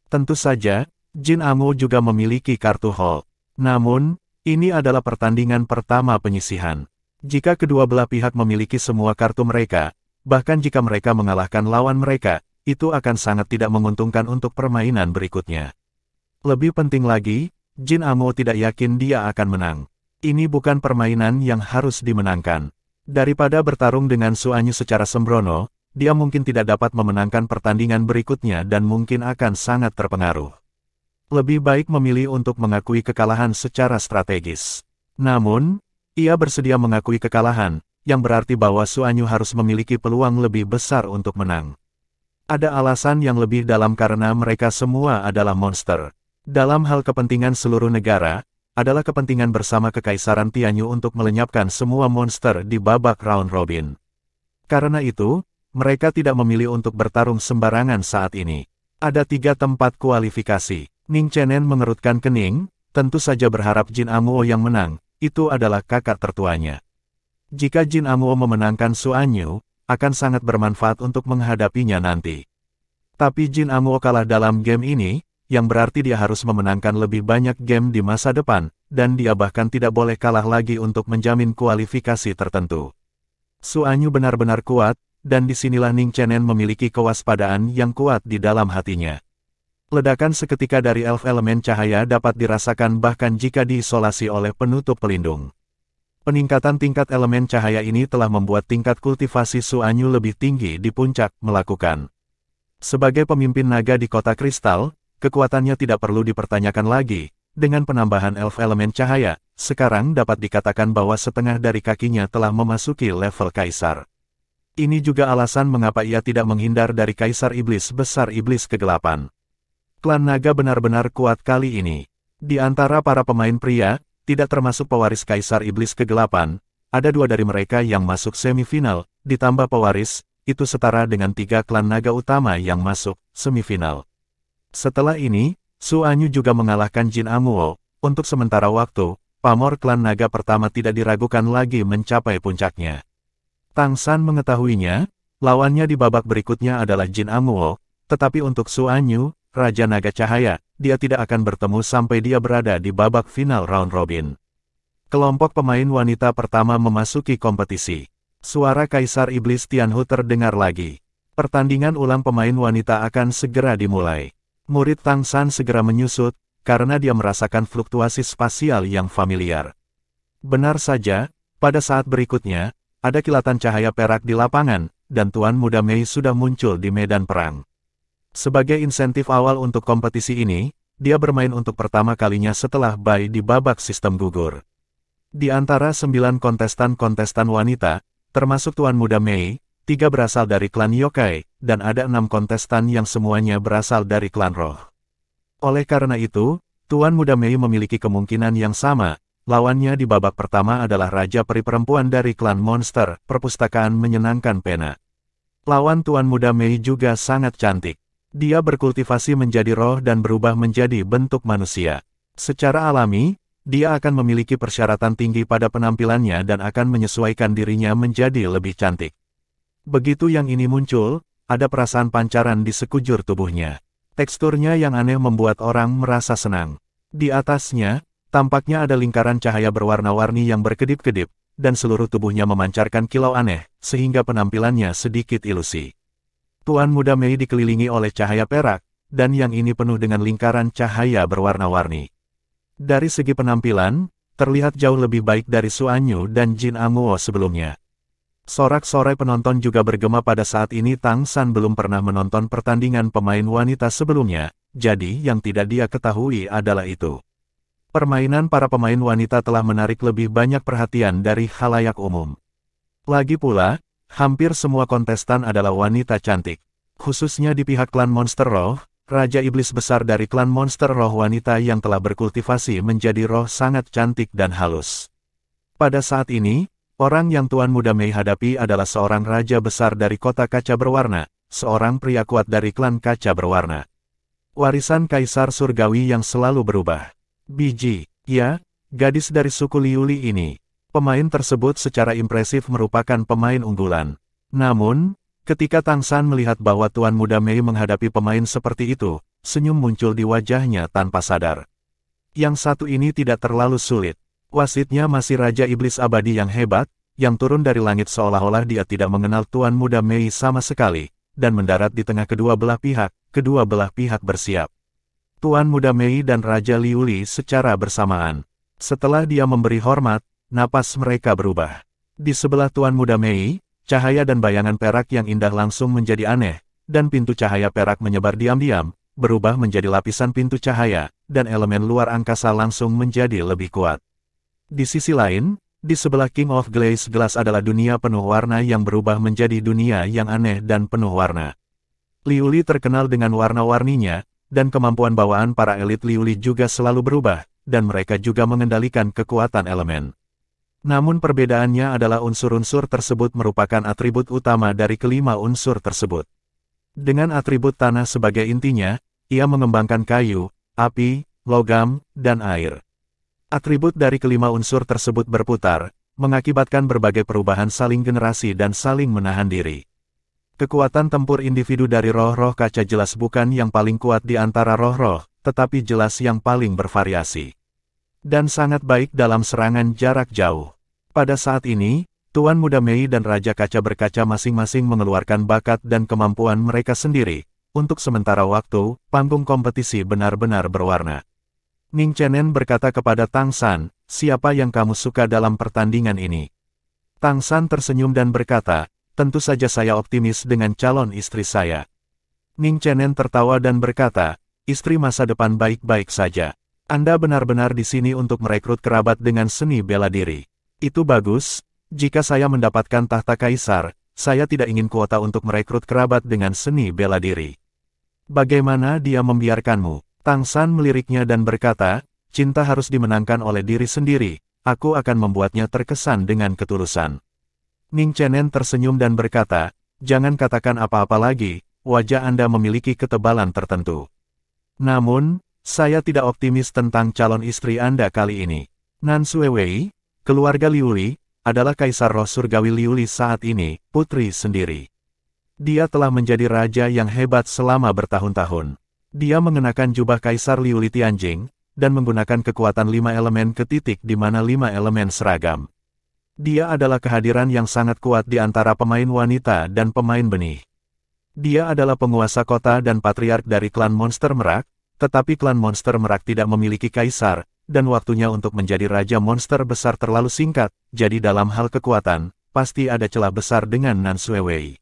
Tentu saja, Jin Amuo juga memiliki kartu Hold. Namun, ini adalah pertandingan pertama penyisihan. Jika kedua belah pihak memiliki semua kartu mereka, bahkan jika mereka mengalahkan lawan mereka, itu akan sangat tidak menguntungkan untuk permainan berikutnya. Lebih penting lagi, Jin Amuo tidak yakin dia akan menang. Ini bukan permainan yang harus dimenangkan. Daripada bertarung dengan Su Anyu secara sembrono, dia mungkin tidak dapat memenangkan pertandingan berikutnya dan mungkin akan sangat terpengaruh. Lebih baik memilih untuk mengakui kekalahan secara strategis. Namun, ia bersedia mengakui kekalahan, yang berarti bahwa Suanyu harus memiliki peluang lebih besar untuk menang. Ada alasan yang lebih dalam karena mereka semua adalah monster. Dalam hal kepentingan seluruh negara, adalah kepentingan bersama Kekaisaran Tianyu untuk melenyapkan semua monster di babak round robin. Karena itu, mereka tidak memilih untuk bertarung sembarangan saat ini. Ada 3 tempat kualifikasi. Ning Chenen mengerutkan kening, tentu saja berharap Jin Amuo yang menang, itu adalah kakak tertuanya. Jika Jin Amuo memenangkan Suanyu, akan sangat bermanfaat untuk menghadapinya nanti. Tapi Jin Amuo kalah dalam game ini, yang berarti dia harus memenangkan lebih banyak game di masa depan, dan dia bahkan tidak boleh kalah lagi untuk menjamin kualifikasi tertentu. Suanyu benar-benar kuat, dan disinilah Ning Chenen memiliki kewaspadaan yang kuat di dalam hatinya. Ledakan seketika dari elf elemen cahaya dapat dirasakan bahkan jika diisolasi oleh penutup pelindung. Peningkatan tingkat elemen cahaya ini telah membuat tingkat kultivasi Suanyu lebih tinggi di puncak melakukan. Sebagai pemimpin naga di kota kristal, kekuatannya tidak perlu dipertanyakan lagi. Dengan penambahan elf elemen cahaya, sekarang dapat dikatakan bahwa setengah dari kakinya telah memasuki level kaisar. Ini juga alasan mengapa ia tidak menghindar dari kaisar iblis besar iblis kegelapan. Klan naga benar-benar kuat kali ini. Di antara para pemain pria, tidak termasuk pewaris kaisar iblis kegelapan, ada 2 dari mereka yang masuk semifinal, ditambah pewaris, itu setara dengan 3 klan naga utama yang masuk semifinal. Setelah ini, Suanyu juga mengalahkan Jin Amuo. Untuk sementara waktu, pamor klan naga pertama tidak diragukan lagi mencapai puncaknya. Tang San mengetahuinya, lawannya di babak berikutnya adalah Jin Amuo, tetapi untuk Suanyu, Raja Naga Cahaya, dia tidak akan bertemu sampai dia berada di babak final round robin. Kelompok pemain wanita pertama memasuki kompetisi. Suara Kaisar Iblis Tianhu terdengar lagi. Pertandingan ulang pemain wanita akan segera dimulai. Murid Tang San segera menyusut, karena dia merasakan fluktuasi spasial yang familiar. Benar saja, pada saat berikutnya, ada kilatan cahaya perak di lapangan, dan Tuan Muda Mei sudah muncul di medan perang. Sebagai insentif awal untuk kompetisi ini, dia bermain untuk pertama kalinya setelah Bai di babak sistem gugur. Di antara 9 kontestan-kontestan wanita, termasuk Tuan Muda Mei, 3 berasal dari klan Yokai, dan ada 6 kontestan yang semuanya berasal dari klan Roh. Oleh karena itu, Tuan Muda Mei memiliki kemungkinan yang sama, lawannya di babak pertama adalah Raja Peri Perempuan dari klan Monster, perpustakaan menyenangkan pena. Lawan Tuan Muda Mei juga sangat cantik. Dia berkultivasi menjadi roh dan berubah menjadi bentuk manusia. Secara alami, dia akan memiliki persyaratan tinggi pada penampilannya dan akan menyesuaikan dirinya menjadi lebih cantik. Begitu yang ini muncul, ada perasaan pancaran di sekujur tubuhnya. Teksturnya yang aneh membuat orang merasa senang. Di atasnya, tampaknya ada lingkaran cahaya berwarna-warni yang berkedip-kedip, dan seluruh tubuhnya memancarkan kilau aneh, sehingga penampilannya sedikit ilusi. Tuan Muda Mei dikelilingi oleh cahaya perak, dan yang ini penuh dengan lingkaran cahaya berwarna-warni. Dari segi penampilan, terlihat jauh lebih baik dari Suanyu dan Jin Amuo sebelumnya. Sorak-sorai penonton juga bergema pada saat ini. Tang San belum pernah menonton pertandingan pemain wanita sebelumnya, jadi yang tidak dia ketahui adalah itu. Permainan para pemain wanita telah menarik lebih banyak perhatian dari khalayak umum. Lagi pula, hampir semua kontestan adalah wanita cantik. Khususnya di pihak klan Monster Roh, Raja Iblis Besar dari klan Monster Roh wanita yang telah berkultivasi menjadi roh sangat cantik dan halus. Pada saat ini, orang yang Tuan Muda Mei hadapi adalah seorang Raja Besar dari kota kaca berwarna, seorang pria kuat dari klan kaca berwarna. Warisan Kaisar Surgawi yang selalu berubah. Biji, ya, gadis dari suku Liuli ini. Pemain tersebut secara impresif merupakan pemain unggulan. Namun, ketika Tang San melihat bahwa Tuan Muda Mei menghadapi pemain seperti itu, senyum muncul di wajahnya tanpa sadar. Yang satu ini tidak terlalu sulit. Wasitnya masih Raja Iblis Abadi yang hebat, yang turun dari langit seolah-olah dia tidak mengenal Tuan Muda Mei sama sekali, dan mendarat di tengah kedua belah pihak bersiap. Tuan Muda Mei dan Raja Liuli secara bersamaan. Setelah dia memberi hormat, napas mereka berubah. Di sebelah Tuan Muda Mei, cahaya dan bayangan perak yang indah langsung menjadi aneh, dan pintu cahaya perak menyebar diam-diam, berubah menjadi lapisan pintu cahaya, dan elemen luar angkasa langsung menjadi lebih kuat. Di sisi lain, di sebelah King of Glaze Glass adalah dunia penuh warna yang berubah menjadi dunia yang aneh dan penuh warna. Liuli terkenal dengan warna-warninya, dan kemampuan bawaan para elit Liuli juga selalu berubah, dan mereka juga mengendalikan kekuatan elemen. Namun perbedaannya adalah unsur-unsur tersebut merupakan atribut utama dari kelima unsur tersebut. Dengan atribut tanah sebagai intinya, ia mengembangkan kayu, api, logam, dan air. Atribut dari kelima unsur tersebut berputar, mengakibatkan berbagai perubahan saling generasi dan saling menahan diri. Kekuatan tempur individu dari roh-roh kaca jelas bukan yang paling kuat di antara roh-roh, tetapi jelas yang paling bervariasi. Dan sangat baik dalam serangan jarak jauh. Pada saat ini, Tuan Muda Mei dan Raja Kaca Berkaca masing-masing mengeluarkan bakat dan kemampuan mereka sendiri. Untuk sementara waktu, panggung kompetisi benar-benar berwarna. Ning Chenen berkata kepada Tang San, "Siapa yang kamu suka dalam pertandingan ini?" Tang San tersenyum dan berkata, "Tentu saja saya optimis dengan calon istri saya." Ning Chenen tertawa dan berkata, "Istri masa depan baik-baik saja. Anda benar-benar di sini untuk merekrut kerabat dengan seni bela diri. Itu bagus, jika saya mendapatkan tahta kaisar, saya tidak ingin kuota untuk merekrut kerabat dengan seni bela diri." "Bagaimana dia membiarkanmu?" Tang San meliriknya dan berkata, "Cinta harus dimenangkan oleh diri sendiri, aku akan membuatnya terkesan dengan ketulusan." Ning Chenen tersenyum dan berkata, "Jangan katakan apa-apa lagi, wajah Anda memiliki ketebalan tertentu. Namun, saya tidak optimis tentang calon istri Anda kali ini. Nan Suewei, keluarga Liuli, adalah kaisar roh surgawi Liuli saat ini, putri sendiri. Dia telah menjadi raja yang hebat selama bertahun-tahun. Dia mengenakan jubah kaisar Liuli Tianjing, dan menggunakan kekuatan 5 elemen ke titik di mana 5 elemen seragam. Dia adalah kehadiran yang sangat kuat di antara pemain wanita dan pemain benih. Dia adalah penguasa kota dan patriark dari klan monster merak, tetapi klan monster merak tidak memiliki kaisar, dan waktunya untuk menjadi raja monster besar terlalu singkat, jadi dalam hal kekuatan, pasti ada celah besar dengan Nan Suewei."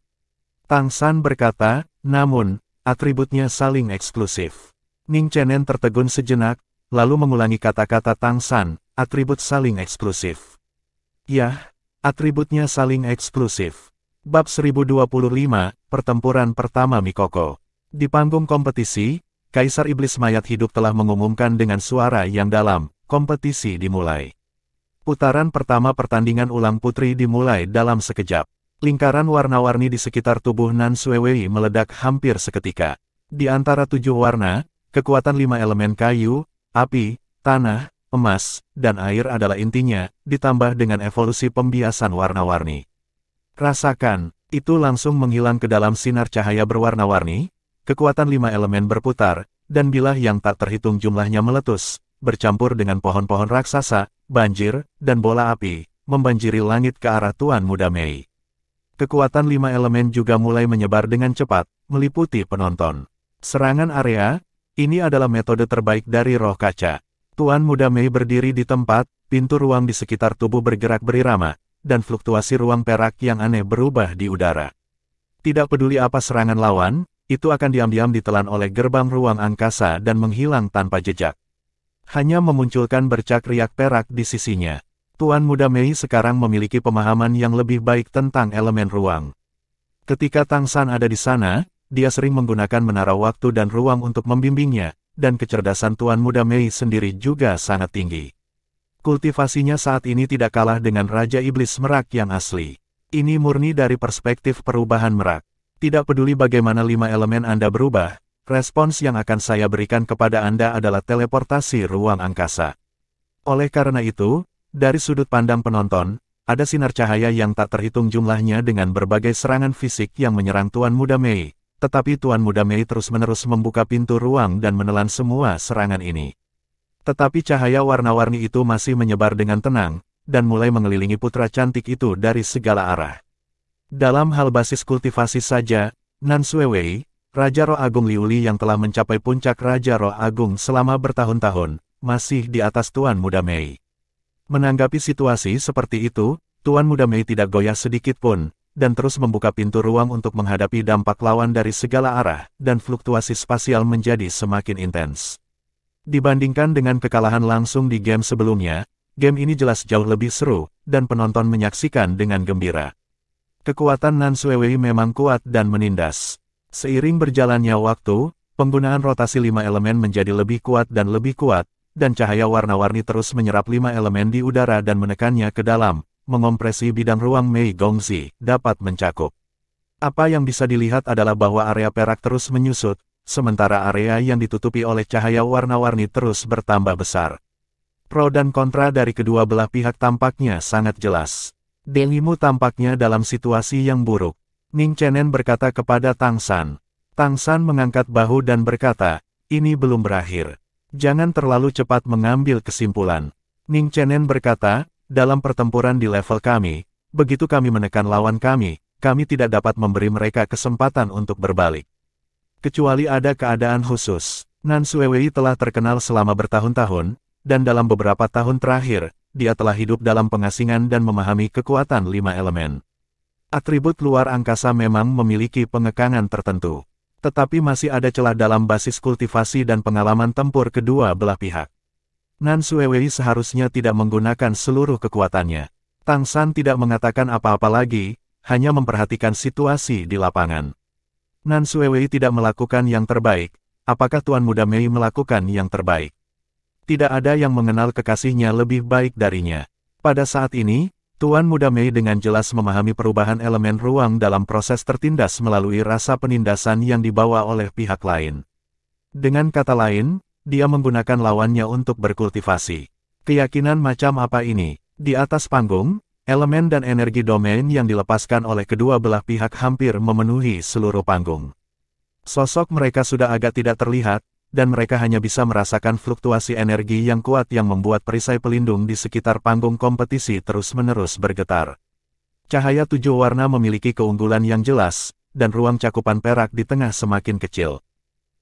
Tang San berkata, "Namun, atributnya saling eksklusif." Ning Chenen tertegun sejenak, lalu mengulangi kata-kata Tang San, "Atribut saling eksklusif." "Yah, atributnya saling eksklusif." Bab 1025, Pertempuran Pertama Mikoko. Di panggung kompetisi, Kaisar Iblis Mayat Hidup telah mengumumkan dengan suara yang dalam, kompetisi dimulai. Putaran pertama pertandingan ulang putri dimulai dalam sekejap. Lingkaran warna-warni di sekitar tubuh Nan Suewei meledak hampir seketika. Di antara 7 warna, kekuatan 5 elemen kayu, api, tanah, emas, dan air adalah intinya, ditambah dengan evolusi pembiasan warna-warni. Rasakan, itu langsung menghilang ke dalam sinar cahaya berwarna-warni. Kekuatan 5 elemen berputar, dan bilah yang tak terhitung jumlahnya meletus, bercampur dengan pohon-pohon raksasa, banjir, dan bola api, membanjiri langit ke arah Tuan Muda Mei. Kekuatan 5 elemen juga mulai menyebar dengan cepat, meliputi penonton. Serangan area, ini adalah metode terbaik dari roh kaca. Tuan Muda Mei berdiri di tempat, pintu ruang di sekitar tubuh bergerak berirama, dan fluktuasi ruang perak yang aneh berubah di udara. Tidak peduli apa serangan lawan, itu akan diam-diam ditelan oleh gerbang ruang angkasa dan menghilang tanpa jejak. Hanya memunculkan bercak riak perak di sisinya. Tuan Muda Mei sekarang memiliki pemahaman yang lebih baik tentang elemen ruang. Ketika Tang San ada di sana, dia sering menggunakan menara waktu dan ruang untuk membimbingnya, dan kecerdasan Tuan Muda Mei sendiri juga sangat tinggi. Kultivasinya saat ini tidak kalah dengan Raja Iblis Merak yang asli. Ini murni dari perspektif perubahan merak. Tidak peduli bagaimana 5 elemen Anda berubah, respons yang akan saya berikan kepada Anda adalah teleportasi ruang angkasa. Oleh karena itu, dari sudut pandang penonton, ada sinar cahaya yang tak terhitung jumlahnya dengan berbagai serangan fisik yang menyerang Tuan Muda Mei, tetapi Tuan Muda Mei terus-menerus membuka pintu ruang dan menelan semua serangan ini. Tetapi cahaya warna-warni itu masih menyebar dengan tenang, dan mulai mengelilingi putra cantik itu dari segala arah. Dalam hal basis kultivasi saja, Nan Suewei, Raja Roh Agung Liuli yang telah mencapai puncak Raja Roh Agung selama bertahun-tahun, masih di atas Tuan Muda Mei. Menanggapi situasi seperti itu, Tuan Muda Mei tidak goyah sedikit pun, dan terus membuka pintu ruang untuk menghadapi dampak lawan dari segala arah, dan fluktuasi spasial menjadi semakin intens. Dibandingkan dengan kekalahan langsung di game sebelumnya, game ini jelas jauh lebih seru, dan penonton menyaksikan dengan gembira. Kekuatan Nan Suewei memang kuat dan menindas. Seiring berjalannya waktu, penggunaan rotasi 5 elemen menjadi lebih kuat, dan cahaya warna-warni terus menyerap 5 elemen di udara dan menekannya ke dalam, mengompresi bidang ruang Mei Gongzi, dapat mencakup. Apa yang bisa dilihat adalah bahwa area perak terus menyusut, sementara area yang ditutupi oleh cahaya warna-warni terus bertambah besar. Pro dan kontra dari kedua belah pihak tampaknya sangat jelas. Dengimu tampaknya dalam situasi yang buruk. Ning Chenen berkata kepada Tang San. Tang San mengangkat bahu dan berkata, ini belum berakhir. Jangan terlalu cepat mengambil kesimpulan. Ning Chenen berkata, dalam pertempuran di level kami, begitu kami menekan lawan kami tidak dapat memberi mereka kesempatan untuk berbalik. Kecuali ada keadaan khusus. Nan Suewei telah terkenal selama bertahun-tahun, dan dalam beberapa tahun terakhir, dia telah hidup dalam pengasingan dan memahami kekuatan 5 elemen. Atribut luar angkasa memang memiliki pengekangan tertentu. Tetapi masih ada celah dalam basis kultivasi dan pengalaman tempur kedua belah pihak. Nan Suewei seharusnya tidak menggunakan seluruh kekuatannya. Tang San tidak mengatakan apa-apa lagi, hanya memperhatikan situasi di lapangan. Nan Suewei tidak melakukan yang terbaik, apakah Tuan Muda Mei melakukan yang terbaik? Tidak ada yang mengenal kekasihnya lebih baik darinya. Pada saat ini, Tuan Muda Mei dengan jelas memahami perubahan elemen ruang dalam proses tertindas melalui rasa penindasan yang dibawa oleh pihak lain. Dengan kata lain, dia menggunakan lawannya untuk berkultivasi. Keyakinan macam apa ini? Di atas panggung, elemen dan energi domain yang dilepaskan oleh kedua belah pihak hampir memenuhi seluruh panggung. Sosok mereka sudah agak tidak terlihat, dan mereka hanya bisa merasakan fluktuasi energi yang kuat yang membuat perisai pelindung di sekitar panggung kompetisi terus-menerus bergetar. Cahaya 7 warna memiliki keunggulan yang jelas, dan ruang cakupan perak di tengah semakin kecil.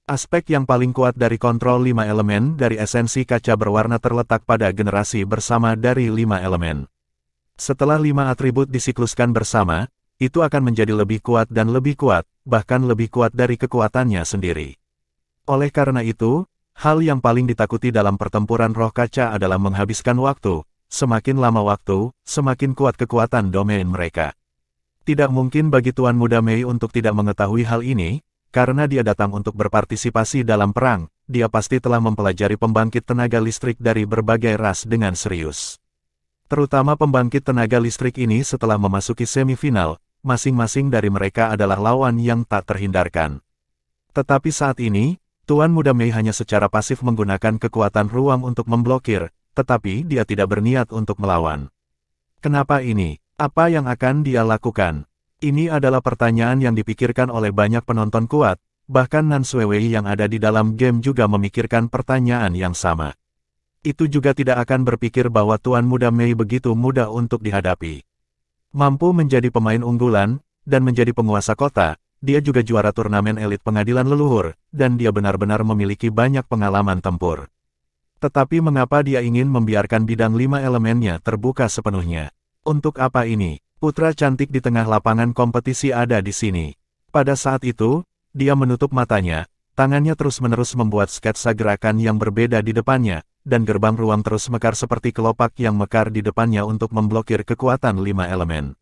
Aspek yang paling kuat dari kontrol 5 elemen dari esensi kaca berwarna terletak pada generasi bersama dari 5 elemen. Setelah 5 atribut disikluskan bersama, itu akan menjadi lebih kuat dan lebih kuat, bahkan lebih kuat dari kekuatannya sendiri. Oleh karena itu, hal yang paling ditakuti dalam pertempuran roh kaca adalah menghabiskan waktu. Semakin lama waktu, semakin kuat kekuatan domain mereka. Tidak mungkin bagi Tuan Muda Mei untuk tidak mengetahui hal ini, karena dia datang untuk berpartisipasi dalam perang, dia pasti telah mempelajari pembangkit tenaga listrik dari berbagai ras dengan serius. Terutama pembangkit tenaga listrik ini setelah memasuki semifinal, masing-masing dari mereka adalah lawan yang tak terhindarkan. Tetapi saat ini, Tuan Muda Mei hanya secara pasif menggunakan kekuatan ruang untuk memblokir, tetapi dia tidak berniat untuk melawan. Kenapa ini? Apa yang akan dia lakukan? Ini adalah pertanyaan yang dipikirkan oleh banyak penonton kuat, bahkan Nan Suewei yang ada di dalam game juga memikirkan pertanyaan yang sama. Itu juga tidak akan berpikir bahwa Tuan Muda Mei begitu mudah untuk dihadapi. Mampu menjadi pemain unggulan, dan menjadi penguasa kota, dia juga juara turnamen elit pengadilan leluhur, dan dia benar-benar memiliki banyak pengalaman tempur. Tetapi mengapa dia ingin membiarkan bidang 5 elemennya terbuka sepenuhnya? Untuk apa ini? Putra cantik di tengah lapangan kompetisi ada di sini. Pada saat itu, dia menutup matanya, tangannya terus-menerus membuat sketsa gerakan yang berbeda di depannya, dan gerbang ruang terus mekar seperti kelopak yang mekar di depannya untuk memblokir kekuatan 5 elemen.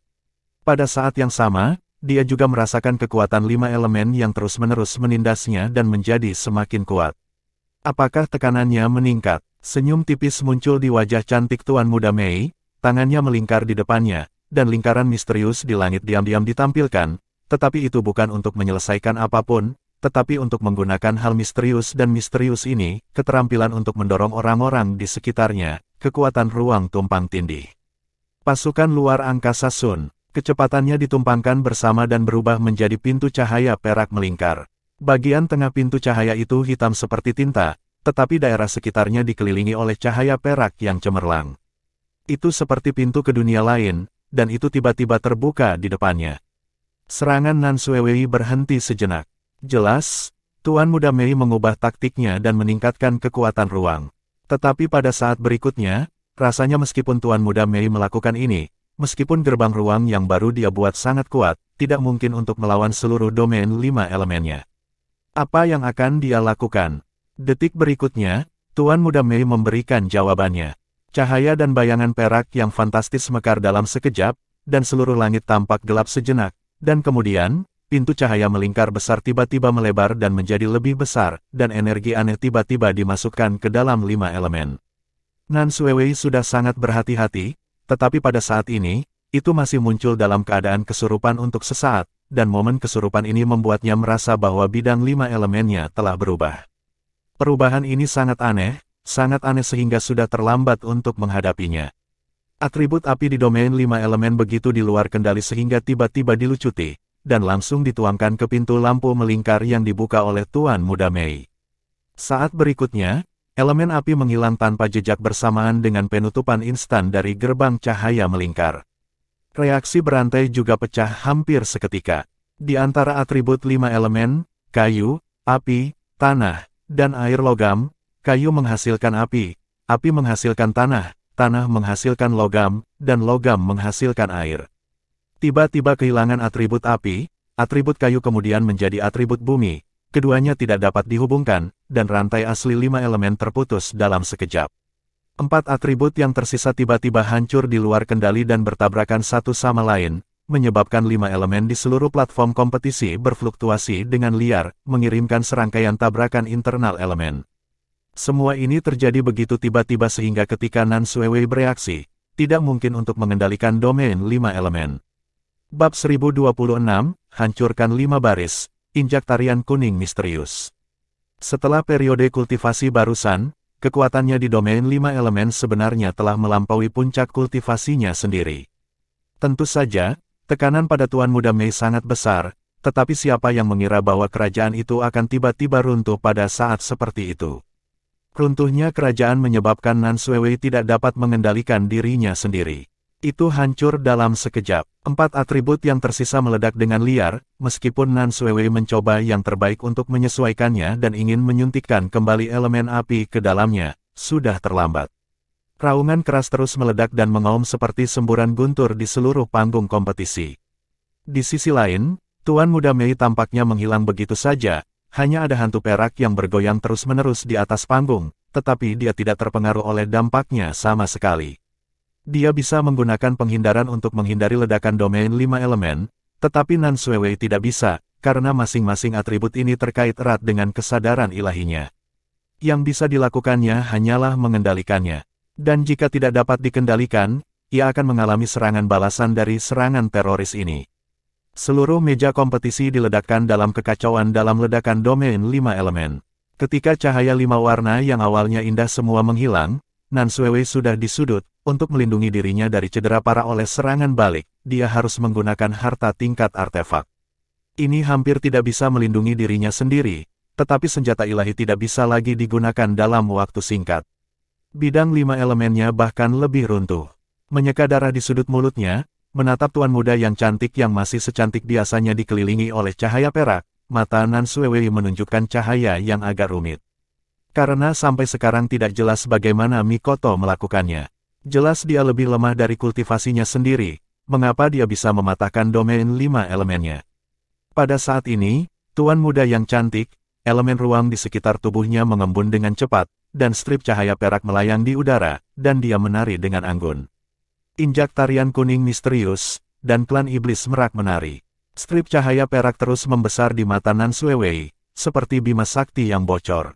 Pada saat yang sama, dia juga merasakan kekuatan 5 elemen yang terus-menerus menindasnya dan menjadi semakin kuat. Apakah tekanannya meningkat? Senyum tipis muncul di wajah cantik Tuan Muda Mei, tangannya melingkar di depannya, dan lingkaran misterius di langit diam-diam ditampilkan, tetapi itu bukan untuk menyelesaikan apapun, tetapi untuk menggunakan hal misterius dan misterius ini, keterampilan untuk mendorong orang-orang di sekitarnya, kekuatan ruang tumpang tindih. Pasukan luar angkasa Sun, kecepatannya ditumpangkan bersama dan berubah menjadi pintu cahaya perak melingkar. Bagian tengah pintu cahaya itu hitam seperti tinta, tetapi daerah sekitarnya dikelilingi oleh cahaya perak yang cemerlang. Itu seperti pintu ke dunia lain, dan itu tiba-tiba terbuka di depannya. Serangan Nan Suewei berhenti sejenak. Jelas, Tuan Muda Mei mengubah taktiknya dan meningkatkan kekuatan ruang. Tetapi pada saat berikutnya, rasanya meskipun Tuan Muda Mei melakukan ini, meskipun gerbang ruang yang baru dia buat sangat kuat, tidak mungkin untuk melawan seluruh domain 5 elemennya. Apa yang akan dia lakukan? Detik berikutnya, Tuan Muda Mei memberikan jawabannya. Cahaya dan bayangan perak yang fantastis mekar dalam sekejap, dan seluruh langit tampak gelap sejenak, dan kemudian, pintu cahaya melingkar besar tiba-tiba melebar dan menjadi lebih besar, dan energi aneh tiba-tiba dimasukkan ke dalam 5 elemen. Nan Suewei sudah sangat berhati-hati, tetapi pada saat ini, itu masih muncul dalam keadaan kesurupan untuk sesaat, dan momen kesurupan ini membuatnya merasa bahwa bidang 5 elemennya telah berubah. Perubahan ini sangat aneh sehingga sudah terlambat untuk menghadapinya. Atribut api di domain 5 elemen begitu di luar kendali sehingga tiba-tiba dilucuti, dan langsung dituangkan ke pintu lampu melingkar yang dibuka oleh Tuan Muda Mei. Saat berikutnya, elemen api menghilang tanpa jejak bersamaan dengan penutupan instan dari gerbang cahaya melingkar. Reaksi berantai juga pecah hampir seketika. Di antara atribut 5 elemen, kayu, api, tanah, dan air logam, kayu menghasilkan api menghasilkan tanah, tanah menghasilkan logam, dan logam menghasilkan air. Tiba-tiba kehilangan atribut api, atribut kayu kemudian menjadi atribut bumi, keduanya tidak dapat dihubungkan, dan rantai asli 5 elemen terputus dalam sekejap. 4 atribut yang tersisa tiba-tiba hancur di luar kendali dan bertabrakan satu sama lain, menyebabkan 5 elemen di seluruh platform kompetisi berfluktuasi dengan liar, mengirimkan serangkaian tabrakan internal elemen. Semua ini terjadi begitu tiba-tiba sehingga ketika Nan Suewei bereaksi, tidak mungkin untuk mengendalikan domain 5 elemen. Bab 1026, hancurkan 5 baris, injak tarian kuning misterius. Setelah periode kultivasi barusan, kekuatannya di domain 5 elemen sebenarnya telah melampaui puncak kultivasinya sendiri. Tentu saja, tekanan pada Tuan Muda Mei sangat besar, tetapi siapa yang mengira bahwa kerajaan itu akan tiba-tiba runtuh pada saat seperti itu. Runtuhnya kerajaan menyebabkan Nan Suewei tidak dapat mengendalikan dirinya sendiri. Itu hancur dalam sekejap. 4 atribut yang tersisa meledak dengan liar, meskipun Nan Suewei mencoba yang terbaik untuk menyesuaikannya dan ingin menyuntikkan kembali elemen api ke dalamnya, sudah terlambat. Raungan keras terus meledak dan mengaum seperti semburan guntur di seluruh panggung kompetisi. Di sisi lain, Tuan Muda Mei tampaknya menghilang begitu saja, hanya ada hantu perak yang bergoyang terus-menerus di atas panggung, tetapi dia tidak terpengaruh oleh dampaknya sama sekali. Dia bisa menggunakan penghindaran untuk menghindari ledakan domain 5 elemen, tetapi Nan Suewei tidak bisa, karena masing-masing atribut ini terkait erat dengan kesadaran ilahinya. Yang bisa dilakukannya hanyalah mengendalikannya. Dan jika tidak dapat dikendalikan, ia akan mengalami serangan balasan dari serangan teroris ini. Seluruh meja kompetisi diledakkan dalam kekacauan dalam ledakan domain 5 elemen. Ketika cahaya 5 warna yang awalnya indah semua menghilang, Nan Suewei sudah di sudut. Untuk melindungi dirinya dari cedera parah oleh serangan balik, dia harus menggunakan harta tingkat artefak. Ini hampir tidak bisa melindungi dirinya sendiri, tetapi senjata ilahi tidak bisa lagi digunakan dalam waktu singkat. Bidang 5 elemennya bahkan lebih runtuh. Menyeka darah di sudut mulutnya, menatap tuan muda yang cantik yang masih secantik biasanya dikelilingi oleh cahaya perak, mata Nan Suewei menunjukkan cahaya yang agak rumit. Karena sampai sekarang tidak jelas bagaimana Mikoto melakukannya. Jelas dia lebih lemah dari kultivasinya sendiri, mengapa dia bisa mematahkan domain 5 elemennya. Pada saat ini, tuan muda yang cantik, elemen ruang di sekitar tubuhnya mengembun dengan cepat, dan strip cahaya perak melayang di udara, dan dia menari dengan anggun. Injak tarian kuning misterius, dan klan iblis merak menari. Strip cahaya perak terus membesar di mata Nan Suewei, seperti bima sakti yang bocor.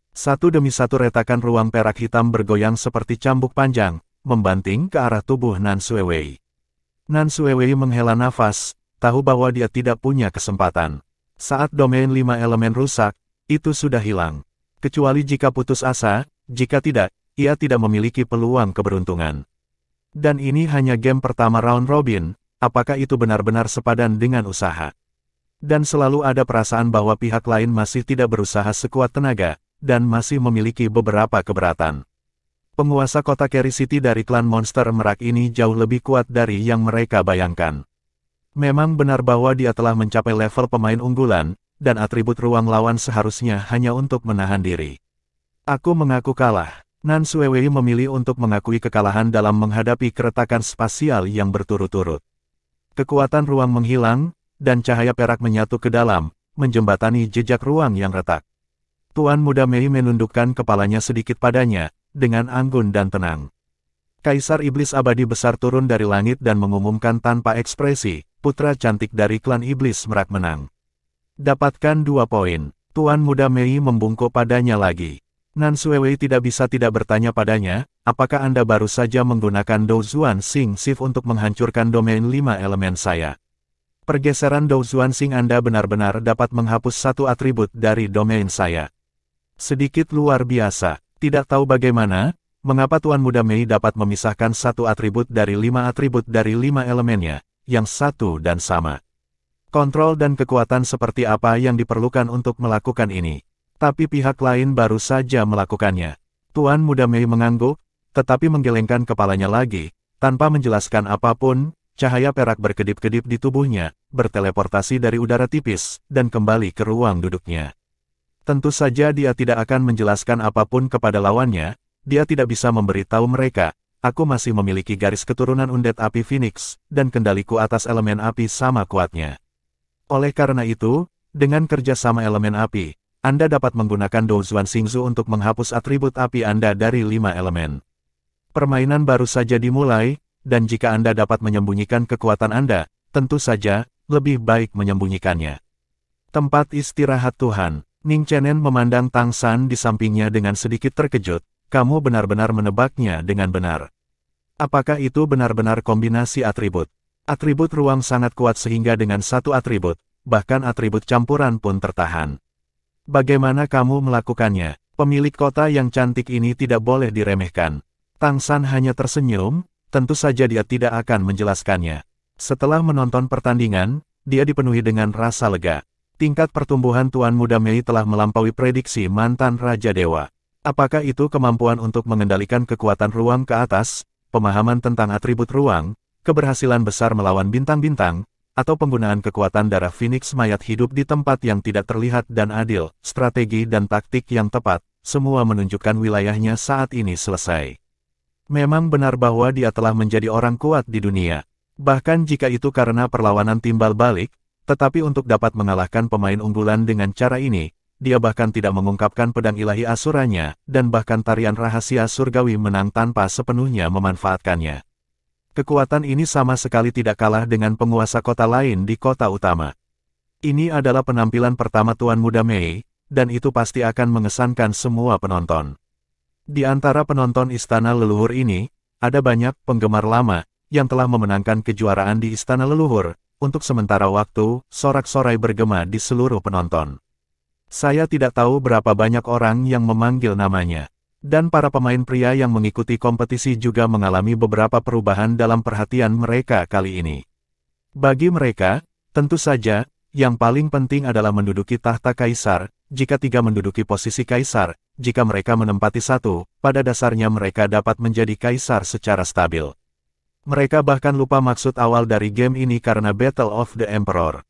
Satu demi satu retakan ruang perak hitam bergoyang seperti cambuk panjang, membanting ke arah tubuh Nan Suewei. Nan Suewei menghela nafas, tahu bahwa dia tidak punya kesempatan. Saat domain 5 elemen rusak, itu sudah hilang. Kecuali jika putus asa, jika tidak, ia tidak memiliki peluang keberuntungan. Dan ini hanya game pertama round robin, apakah itu benar-benar sepadan dengan usaha? Dan selalu ada perasaan bahwa pihak lain masih tidak berusaha sekuat tenaga, dan masih memiliki beberapa keberatan. Penguasa kota Carry City dari klan monster merak ini jauh lebih kuat dari yang mereka bayangkan. Memang benar bahwa dia telah mencapai level pemain unggulan, dan atribut ruang lawan seharusnya hanya untuk menahan diri. Aku mengaku kalah. Nan Suewei memilih untuk mengakui kekalahan dalam menghadapi keretakan spasial yang berturut-turut. Kekuatan ruang menghilang, dan cahaya perak menyatu ke dalam, menjembatani jejak ruang yang retak. Tuan Muda Mei menundukkan kepalanya sedikit padanya, dengan anggun dan tenang. Kaisar Iblis Abadi besar turun dari langit dan mengumumkan tanpa ekspresi, putra cantik dari klan Iblis Merak menang. Dapatkan 2 poin. Tuan Muda Mei membungkuk padanya lagi. Nan Suewei tidak bisa tidak bertanya padanya, apakah Anda baru saja menggunakan Dou Zuan Xing Shift untuk menghancurkan domain 5 elemen saya? Pergeseran Dou Zuan Xing Anda benar-benar dapat menghapus satu atribut dari domain saya. Sedikit luar biasa, tidak tahu bagaimana, mengapa Tuan Muda Mei dapat memisahkan satu atribut dari 5 atribut dari 5 elemennya, yang satu dan sama. Kontrol dan kekuatan seperti apa yang diperlukan untuk melakukan ini? Tapi pihak lain baru saja melakukannya. Tuan Muda Mei mengangguk, tetapi menggelengkan kepalanya lagi, tanpa menjelaskan apapun, cahaya perak berkedip-kedip di tubuhnya, berteleportasi dari udara tipis, dan kembali ke ruang duduknya. Tentu saja dia tidak akan menjelaskan apapun kepada lawannya, dia tidak bisa memberitahu mereka, aku masih memiliki garis keturunan undead api Phoenix, dan kendaliku atas elemen api sama kuatnya. Oleh karena itu, dengan kerjasama elemen api, Anda dapat menggunakan Dou Zuan Xingzu untuk menghapus atribut api Anda dari 5 elemen. Permainan baru saja dimulai, dan jika Anda dapat menyembunyikan kekuatan Anda, tentu saja, lebih baik menyembunyikannya. Tempat istirahat Tuhan. Ning Chenen memandang Tang San di sampingnya dengan sedikit terkejut, kamu benar-benar menebaknya dengan benar. Apakah itu benar-benar kombinasi atribut? Atribut ruang sangat kuat sehingga dengan satu atribut, bahkan atribut campuran pun tertahan. Bagaimana kamu melakukannya? Pemilik kota yang cantik ini tidak boleh diremehkan. Tang San hanya tersenyum, tentu saja dia tidak akan menjelaskannya. Setelah menonton pertandingan, dia dipenuhi dengan rasa lega. Tingkat pertumbuhan Tuan Muda Mei telah melampaui prediksi mantan Raja Dewa. Apakah itu kemampuan untuk mengendalikan kekuatan ruang ke atas, pemahaman tentang atribut ruang, keberhasilan besar melawan bintang-bintang, atau penggunaan kekuatan darah Phoenix mayat hidup di tempat yang tidak terlihat dan adil, strategi dan taktik yang tepat, semua menunjukkan wilayahnya saat ini selesai. Memang benar bahwa dia telah menjadi orang kuat di dunia. Bahkan jika itu karena perlawanan timbal balik, tetapi untuk dapat mengalahkan pemain unggulan dengan cara ini, dia bahkan tidak mengungkapkan pedang ilahi asuranya, dan bahkan tarian rahasia surgawi menang tanpa sepenuhnya memanfaatkannya. Kekuatan ini sama sekali tidak kalah dengan penguasa kota lain di kota utama. Ini adalah penampilan pertama Tuan Muda Mei, dan itu pasti akan mengesankan semua penonton. Di antara penonton Istana Leluhur ini, ada banyak penggemar lama, yang telah memenangkan kejuaraan di Istana Leluhur. Untuk sementara waktu, sorak-sorai bergema di seluruh penonton. Saya tidak tahu berapa banyak orang yang memanggil namanya. Dan para pemain pria yang mengikuti kompetisi juga mengalami beberapa perubahan dalam perhatian mereka kali ini. Bagi mereka, tentu saja, yang paling penting adalah menduduki tahta kaisar. Jika 3 menduduki posisi kaisar, jika mereka menempati 1, pada dasarnya mereka dapat menjadi kaisar secara stabil. Mereka bahkan lupa maksud awal dari game ini karena Battle of the Emperor.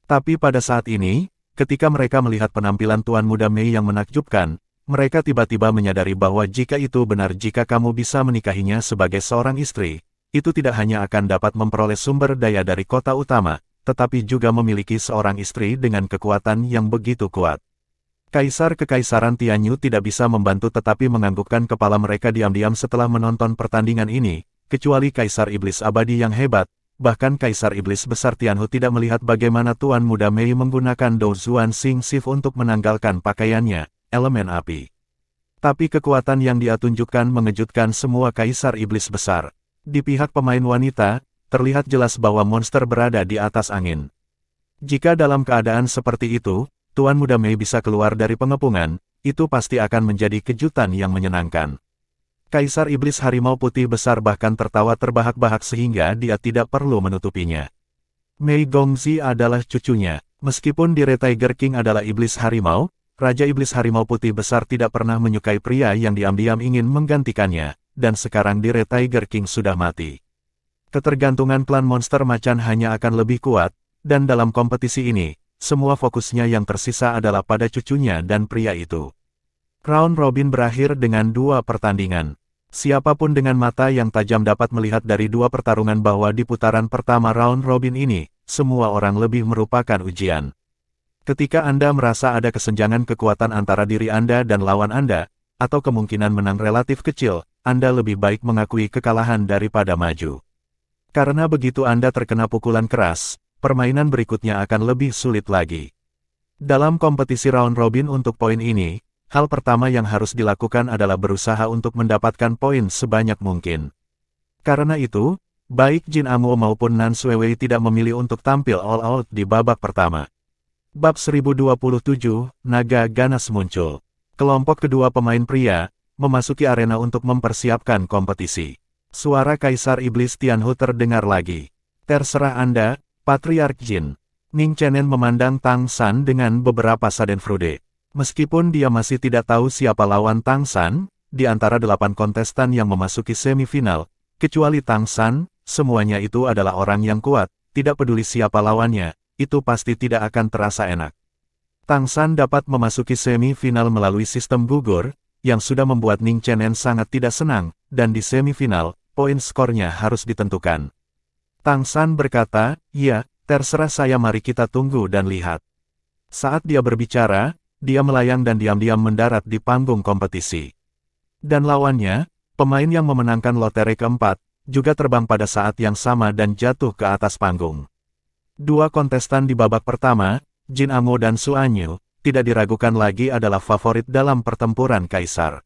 Tapi pada saat ini, ketika mereka melihat penampilan Tuan Muda Mei yang menakjubkan, mereka tiba-tiba menyadari bahwa jika itu benar, jika kamu bisa menikahinya sebagai seorang istri, itu tidak hanya akan dapat memperoleh sumber daya dari kota utama, tetapi juga memiliki seorang istri dengan kekuatan yang begitu kuat. Kaisar Kekaisaran Tianyu tidak bisa membantu tetapi menganggukkan kepala mereka diam-diam setelah menonton pertandingan ini, kecuali Kaisar Iblis Abadi yang hebat. Bahkan Kaisar Iblis Besar Tianhu tidak melihat bagaimana Tuan Muda Mei menggunakan Dou Zuan Xing Shift untuk menanggalkan pakaiannya, elemen api. Tapi kekuatan yang dia tunjukkan mengejutkan semua Kaisar Iblis Besar. Di pihak pemain wanita, terlihat jelas bahwa monster berada di atas angin. Jika dalam keadaan seperti itu, Tuan Muda Mei bisa keluar dari pengepungan, itu pasti akan menjadi kejutan yang menyenangkan. Kaisar Iblis Harimau Putih Besar bahkan tertawa terbahak-bahak sehingga dia tidak perlu menutupinya. Mei Gongzi adalah cucunya. Meskipun Dire Tiger King adalah iblis harimau, Raja Iblis Harimau Putih Besar tidak pernah menyukai pria yang diam-diam ingin menggantikannya, dan sekarang Dire Tiger King sudah mati. Ketergantungan klan monster macan hanya akan lebih kuat, dan dalam kompetisi ini, semua fokusnya yang tersisa adalah pada cucunya dan pria itu. Round robin berakhir dengan 2 pertandingan. Siapapun dengan mata yang tajam dapat melihat dari 2 pertarungan bahwa di putaran pertama round robin ini, semua orang lebih merupakan ujian. Ketika Anda merasa ada kesenjangan kekuatan antara diri Anda dan lawan Anda, atau kemungkinan menang relatif kecil, Anda lebih baik mengakui kekalahan daripada maju. Karena begitu Anda terkena pukulan keras, permainan berikutnya akan lebih sulit lagi. Dalam kompetisi round robin untuk poin ini, hal pertama yang harus dilakukan adalah berusaha untuk mendapatkan poin sebanyak mungkin. Karena itu, baik Jin Amuo maupun Nan Suewei tidak memilih untuk tampil all-out di babak pertama. Bab 1027, Naga Ganas muncul. Kelompok kedua pemain pria, memasuki arena untuk mempersiapkan kompetisi. Suara Kaisar Iblis Tianhu terdengar lagi. Terserah Anda, Patriark Jin. Ning Chenen memandang Tang San dengan beberapa schadenfreude. Meskipun dia masih tidak tahu siapa lawan Tang San, di antara 8 kontestan yang memasuki semifinal, kecuali Tang San, semuanya itu adalah orang yang kuat, tidak peduli siapa lawannya, itu pasti tidak akan terasa enak. Tang San dapat memasuki semifinal melalui sistem gugur, yang sudah membuat Ning Chenen sangat tidak senang, dan di semifinal, poin skornya harus ditentukan. Tang San berkata, "Ya, terserah saya, mari kita tunggu dan lihat." Saat dia berbicara, dia melayang dan diam-diam mendarat di panggung kompetisi. Dan lawannya, pemain yang memenangkan lotre keempat, juga terbang pada saat yang sama dan jatuh ke atas panggung. 2 kontestan di babak pertama, Jin Amuo dan Su Anyu, tidak diragukan lagi adalah favorit dalam pertempuran Kaisar.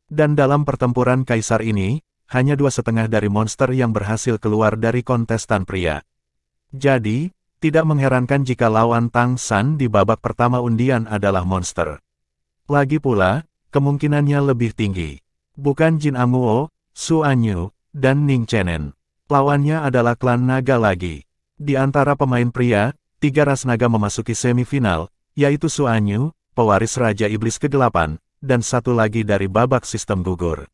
Dan dalam pertempuran Kaisar ini, hanya 2,5 dari monster yang berhasil keluar dari kontestan pria. Jadi, tidak mengherankan jika lawan Tang San di babak pertama undian adalah monster. Lagi pula, kemungkinannya lebih tinggi. Bukan Jin Amuo, Su Anyu, dan Ning Chenen. Lawannya adalah klan naga lagi. Di antara pemain pria, 3 ras naga memasuki semifinal, yaitu Su Anyu, pewaris Raja Iblis ke-8, dan 1 lagi dari babak sistem gugur.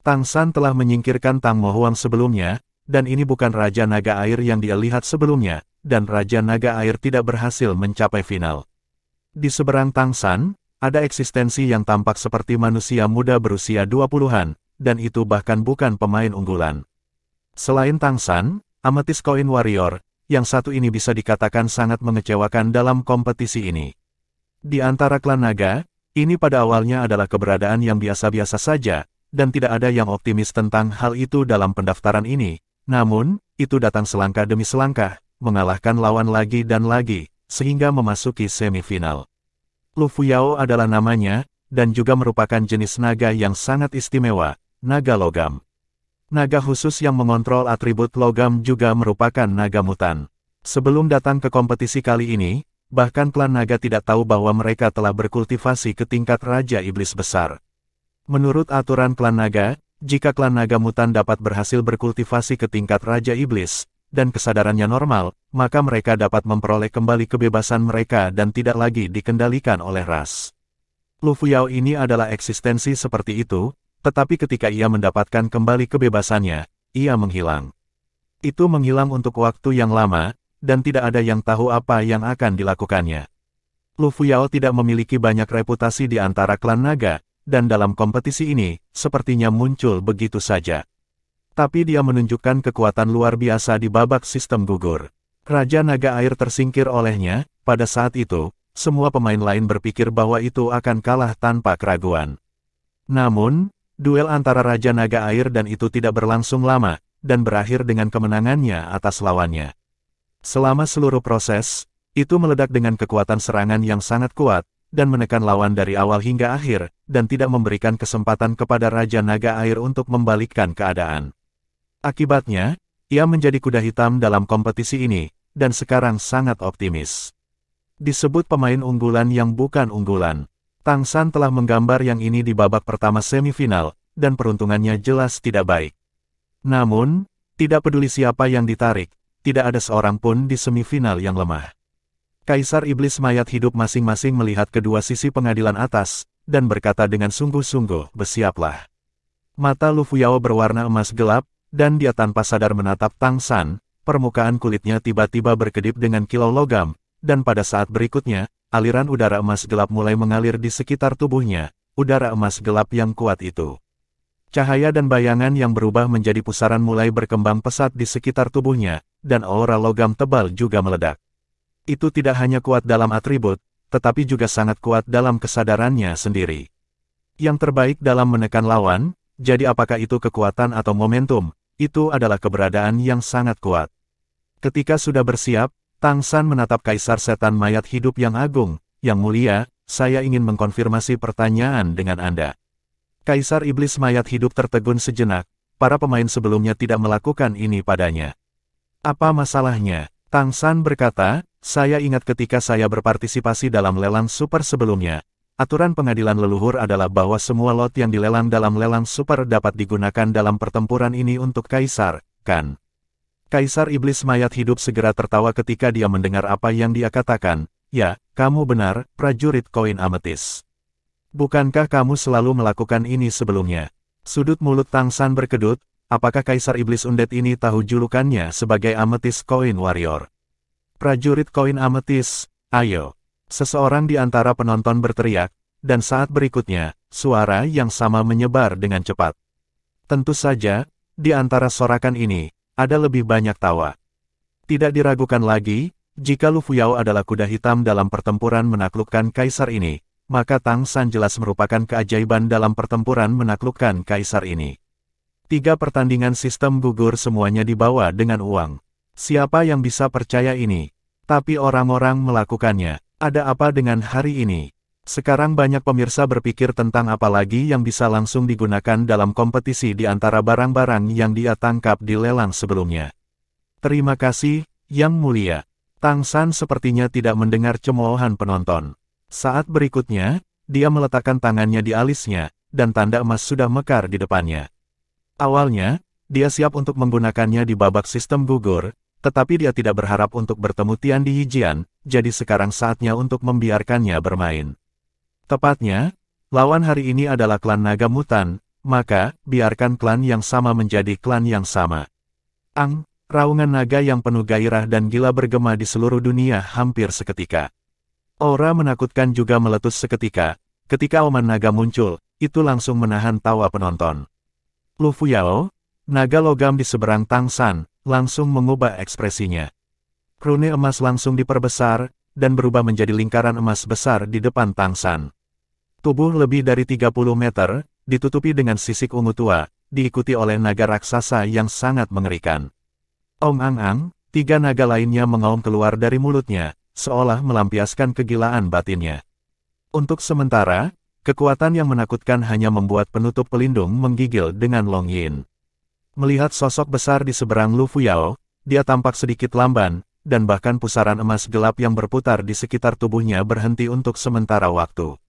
Tang San telah menyingkirkan Tang Mo Huang sebelumnya, dan ini bukan Raja Naga Air yang dia lihat sebelumnya, dan Raja Naga Air tidak berhasil mencapai final. Di seberang Tang San, ada eksistensi yang tampak seperti manusia muda berusia 20-an, dan itu bahkan bukan pemain unggulan. Selain Tang San, Amethyst Coin Warrior, yang satu ini bisa dikatakan sangat mengecewakan dalam kompetisi ini. Di antara klan naga, ini pada awalnya adalah keberadaan yang biasa-biasa saja, dan tidak ada yang optimis tentang hal itu dalam pendaftaran ini. Namun, itu datang selangkah demi selangkah, mengalahkan lawan lagi dan lagi, sehingga memasuki semifinal. Lu Fuyao adalah namanya, dan juga merupakan jenis naga yang sangat istimewa, naga logam. Naga khusus yang mengontrol atribut logam juga merupakan naga mutan. Sebelum datang ke kompetisi kali ini, bahkan klan naga tidak tahu bahwa mereka telah berkultivasi ke tingkat Raja Iblis besar. Menurut aturan klan naga, jika klan naga mutan dapat berhasil berkultivasi ke tingkat Raja Iblis, dan kesadarannya normal, maka mereka dapat memperoleh kembali kebebasan mereka dan tidak lagi dikendalikan oleh ras. Lu Fuyao ini adalah eksistensi seperti itu, tetapi ketika ia mendapatkan kembali kebebasannya, ia menghilang. Itu menghilang untuk waktu yang lama, dan tidak ada yang tahu apa yang akan dilakukannya. Lu Fuyao tidak memiliki banyak reputasi di antara klan naga, dan dalam kompetisi ini, sepertinya muncul begitu saja. Tapi dia menunjukkan kekuatan luar biasa di babak sistem gugur. Raja Naga Air tersingkir olehnya, pada saat itu, semua pemain lain berpikir bahwa itu akan kalah tanpa keraguan. Namun, duel antara Raja Naga Air dan itu tidak berlangsung lama, dan berakhir dengan kemenangannya atas lawannya. Selama seluruh proses, itu meledak dengan kekuatan serangan yang sangat kuat, dan menekan lawan dari awal hingga akhir, dan tidak memberikan kesempatan kepada Raja Naga Air untuk membalikkan keadaan. Akibatnya, ia menjadi kuda hitam dalam kompetisi ini, dan sekarang sangat optimis. Disebut pemain unggulan yang bukan unggulan. Tang San telah menggambar yang ini di babak pertama semifinal, dan peruntungannya jelas tidak baik. Namun, tidak peduli siapa yang ditarik, tidak ada seorang pun di semifinal yang lemah. Kaisar Iblis mayat hidup masing-masing melihat kedua sisi pengadilan atas, dan berkata dengan sungguh-sungguh, "Bersiaplah." Mata Lu Fuyao berwarna emas gelap, dan dia tanpa sadar menatap Tang San, permukaan kulitnya tiba-tiba berkedip dengan kilau logam, dan pada saat berikutnya, aliran udara emas gelap mulai mengalir di sekitar tubuhnya, udara emas gelap yang kuat itu. Cahaya dan bayangan yang berubah menjadi pusaran mulai berkembang pesat di sekitar tubuhnya, dan aura logam tebal juga meledak. Itu tidak hanya kuat dalam atribut, tetapi juga sangat kuat dalam kesadarannya sendiri. Yang terbaik dalam menekan lawan, jadi apakah itu kekuatan atau momentum, itu adalah keberadaan yang sangat kuat. Ketika sudah bersiap, Tang San menatap Kaisar Setan Mayat Hidup yang agung, yang mulia, saya ingin mengkonfirmasi pertanyaan dengan Anda. Kaisar Iblis Mayat Hidup tertegun sejenak, para pemain sebelumnya tidak melakukan ini padanya. Apa masalahnya? Tang San berkata, saya ingat ketika saya berpartisipasi dalam lelang super sebelumnya, aturan pengadilan leluhur adalah bahwa semua lot yang dilelang dalam lelang super dapat digunakan dalam pertempuran ini untuk Kaisar, kan? Kaisar Iblis Mayat Hidup segera tertawa ketika dia mendengar apa yang dia katakan, ya, kamu benar, prajurit koin ametis. Bukankah kamu selalu melakukan ini sebelumnya? Sudut mulut Tang San berkedut, apakah Kaisar Iblis Undead ini tahu julukannya sebagai Amethyst Coin Warrior? Prajurit koin ametis, ayo. Seseorang di antara penonton berteriak, dan saat berikutnya, suara yang sama menyebar dengan cepat. Tentu saja, di antara sorakan ini, ada lebih banyak tawa. Tidak diragukan lagi, jika Lu Fuyao adalah kuda hitam dalam pertempuran menaklukkan Kaisar ini, maka Tang San jelas merupakan keajaiban dalam pertempuran menaklukkan Kaisar ini. 3 pertandingan sistem gugur semuanya dibawa dengan uang. Siapa yang bisa percaya ini? Tapi orang-orang melakukannya. Ada apa dengan hari ini? Sekarang banyak pemirsa berpikir tentang apa lagi yang bisa langsung digunakan dalam kompetisi di antara barang-barang yang dia tangkap di lelang sebelumnya. Terima kasih, Yang Mulia. Tang San sepertinya tidak mendengar cemoohan penonton. Saat berikutnya, dia meletakkan tangannya di alisnya, dan tanda emas sudah mekar di depannya. Awalnya, dia siap untuk menggunakannya di babak sistem gugur, tetapi dia tidak berharap untuk bertemu Tian Di Hijian, jadi sekarang saatnya untuk membiarkannya bermain. Tepatnya, lawan hari ini adalah klan naga mutan, maka, biarkan klan yang sama menjadi klan yang sama. Raungan naga yang penuh gairah dan gila bergema di seluruh dunia hampir seketika. Aura menakutkan juga meletus seketika, ketika auman naga muncul, itu langsung menahan tawa penonton. Lu Fuyao, naga logam di seberang Tang San, langsung mengubah ekspresinya. Rune emas langsung diperbesar, dan berubah menjadi lingkaran emas besar di depan Tang San. Tubuh lebih dari 30 meter, ditutupi dengan sisik ungu tua, diikuti oleh naga raksasa yang sangat mengerikan. Ong-ang-ang, 3 naga lainnya mengaum keluar dari mulutnya, seolah melampiaskan kegilaan batinnya. Untuk sementara, kekuatan yang menakutkan hanya membuat penutup pelindung menggigil dengan Long Yin. Melihat sosok besar di seberang Lu Fuyao, dia tampak sedikit lamban, dan bahkan pusaran emas gelap yang berputar di sekitar tubuhnya berhenti untuk sementara waktu.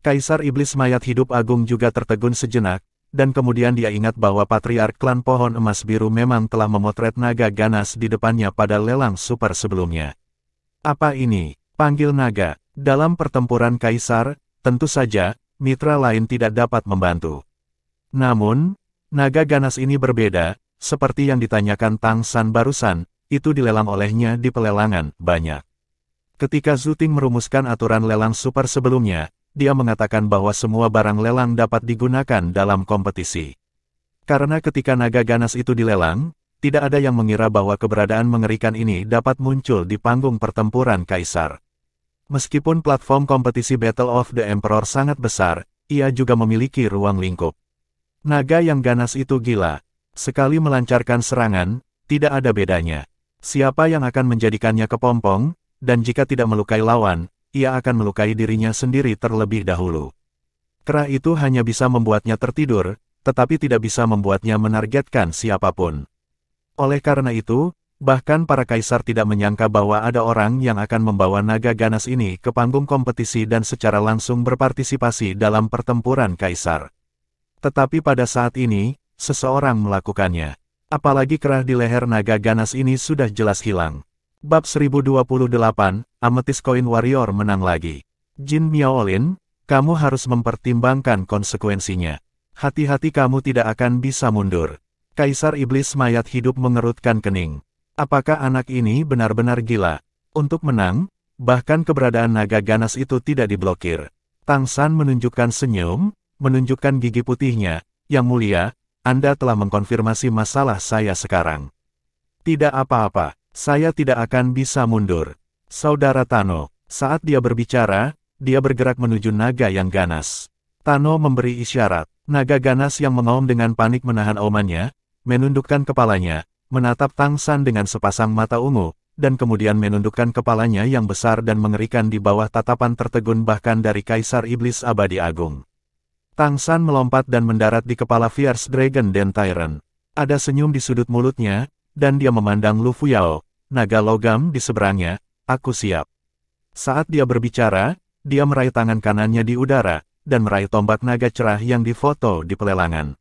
Kaisar Iblis Mayat Hidup Agung juga tertegun sejenak, dan kemudian dia ingat bahwa Patriark Klan Pohon Emas Biru memang telah memotret naga ganas di depannya pada lelang super sebelumnya. Apa ini? Panggil naga. Dalam pertempuran Kaisar, tentu saja, mitra lain tidak dapat membantu. Namun, naga ganas ini berbeda, seperti yang ditanyakan Tang San barusan, itu dilelang olehnya di pelelangan, banyak. Ketika Zhu Ting merumuskan aturan lelang super sebelumnya, dia mengatakan bahwa semua barang lelang dapat digunakan dalam kompetisi. Karena ketika naga ganas itu dilelang, tidak ada yang mengira bahwa keberadaan mengerikan ini dapat muncul di panggung pertempuran Kaisar. Meskipun platform kompetisi Battle of the Emperor sangat besar, ia juga memiliki ruang lingkup. Naga yang ganas itu gila. Sekali melancarkan serangan, tidak ada bedanya. Siapa yang akan menjadikannya kepompong, dan jika tidak melukai lawan, ia akan melukai dirinya sendiri terlebih dahulu. Kerah itu hanya bisa membuatnya tertidur, tetapi tidak bisa membuatnya menargetkan siapapun. Oleh karena itu, bahkan para kaisar tidak menyangka bahwa ada orang yang akan membawa naga ganas ini ke panggung kompetisi dan secara langsung berpartisipasi dalam pertempuran Kaisar. Tetapi pada saat ini, seseorang melakukannya. Apalagi kerah di leher naga ganas ini sudah jelas hilang. Bab 1028, Amethyst Coin Warrior menang lagi. Jin Miaolin, kamu harus mempertimbangkan konsekuensinya. Hati-hati kamu tidak akan bisa mundur. Kaisar Iblis Mayat Hidup mengerutkan kening. Apakah anak ini benar-benar gila? Untuk menang, bahkan keberadaan naga ganas itu tidak diblokir. Tang San menunjukkan senyum, menunjukkan gigi putihnya. Yang mulia, Anda telah mengkonfirmasi masalah saya sekarang. Tidak apa-apa, saya tidak akan bisa mundur. Saudara Tano, saat dia berbicara, dia bergerak menuju naga yang ganas. Tano memberi isyarat. Naga ganas yang mengaum dengan panik menahan aumannya, menundukkan kepalanya, menatap Tang San dengan sepasang mata ungu, dan kemudian menundukkan kepalanya yang besar dan mengerikan di bawah tatapan tertegun bahkan dari Kaisar Iblis Abadi Agung. Tang San melompat dan mendarat di kepala Fierce Dragon Den Tyrant. Ada senyum di sudut mulutnya, dan dia memandang Lu Fuyao, naga logam di seberangnya. Aku siap. Saat dia berbicara, dia meraih tangan kanannya di udara, dan meraih tombak naga cerah yang difoto di pelelangan.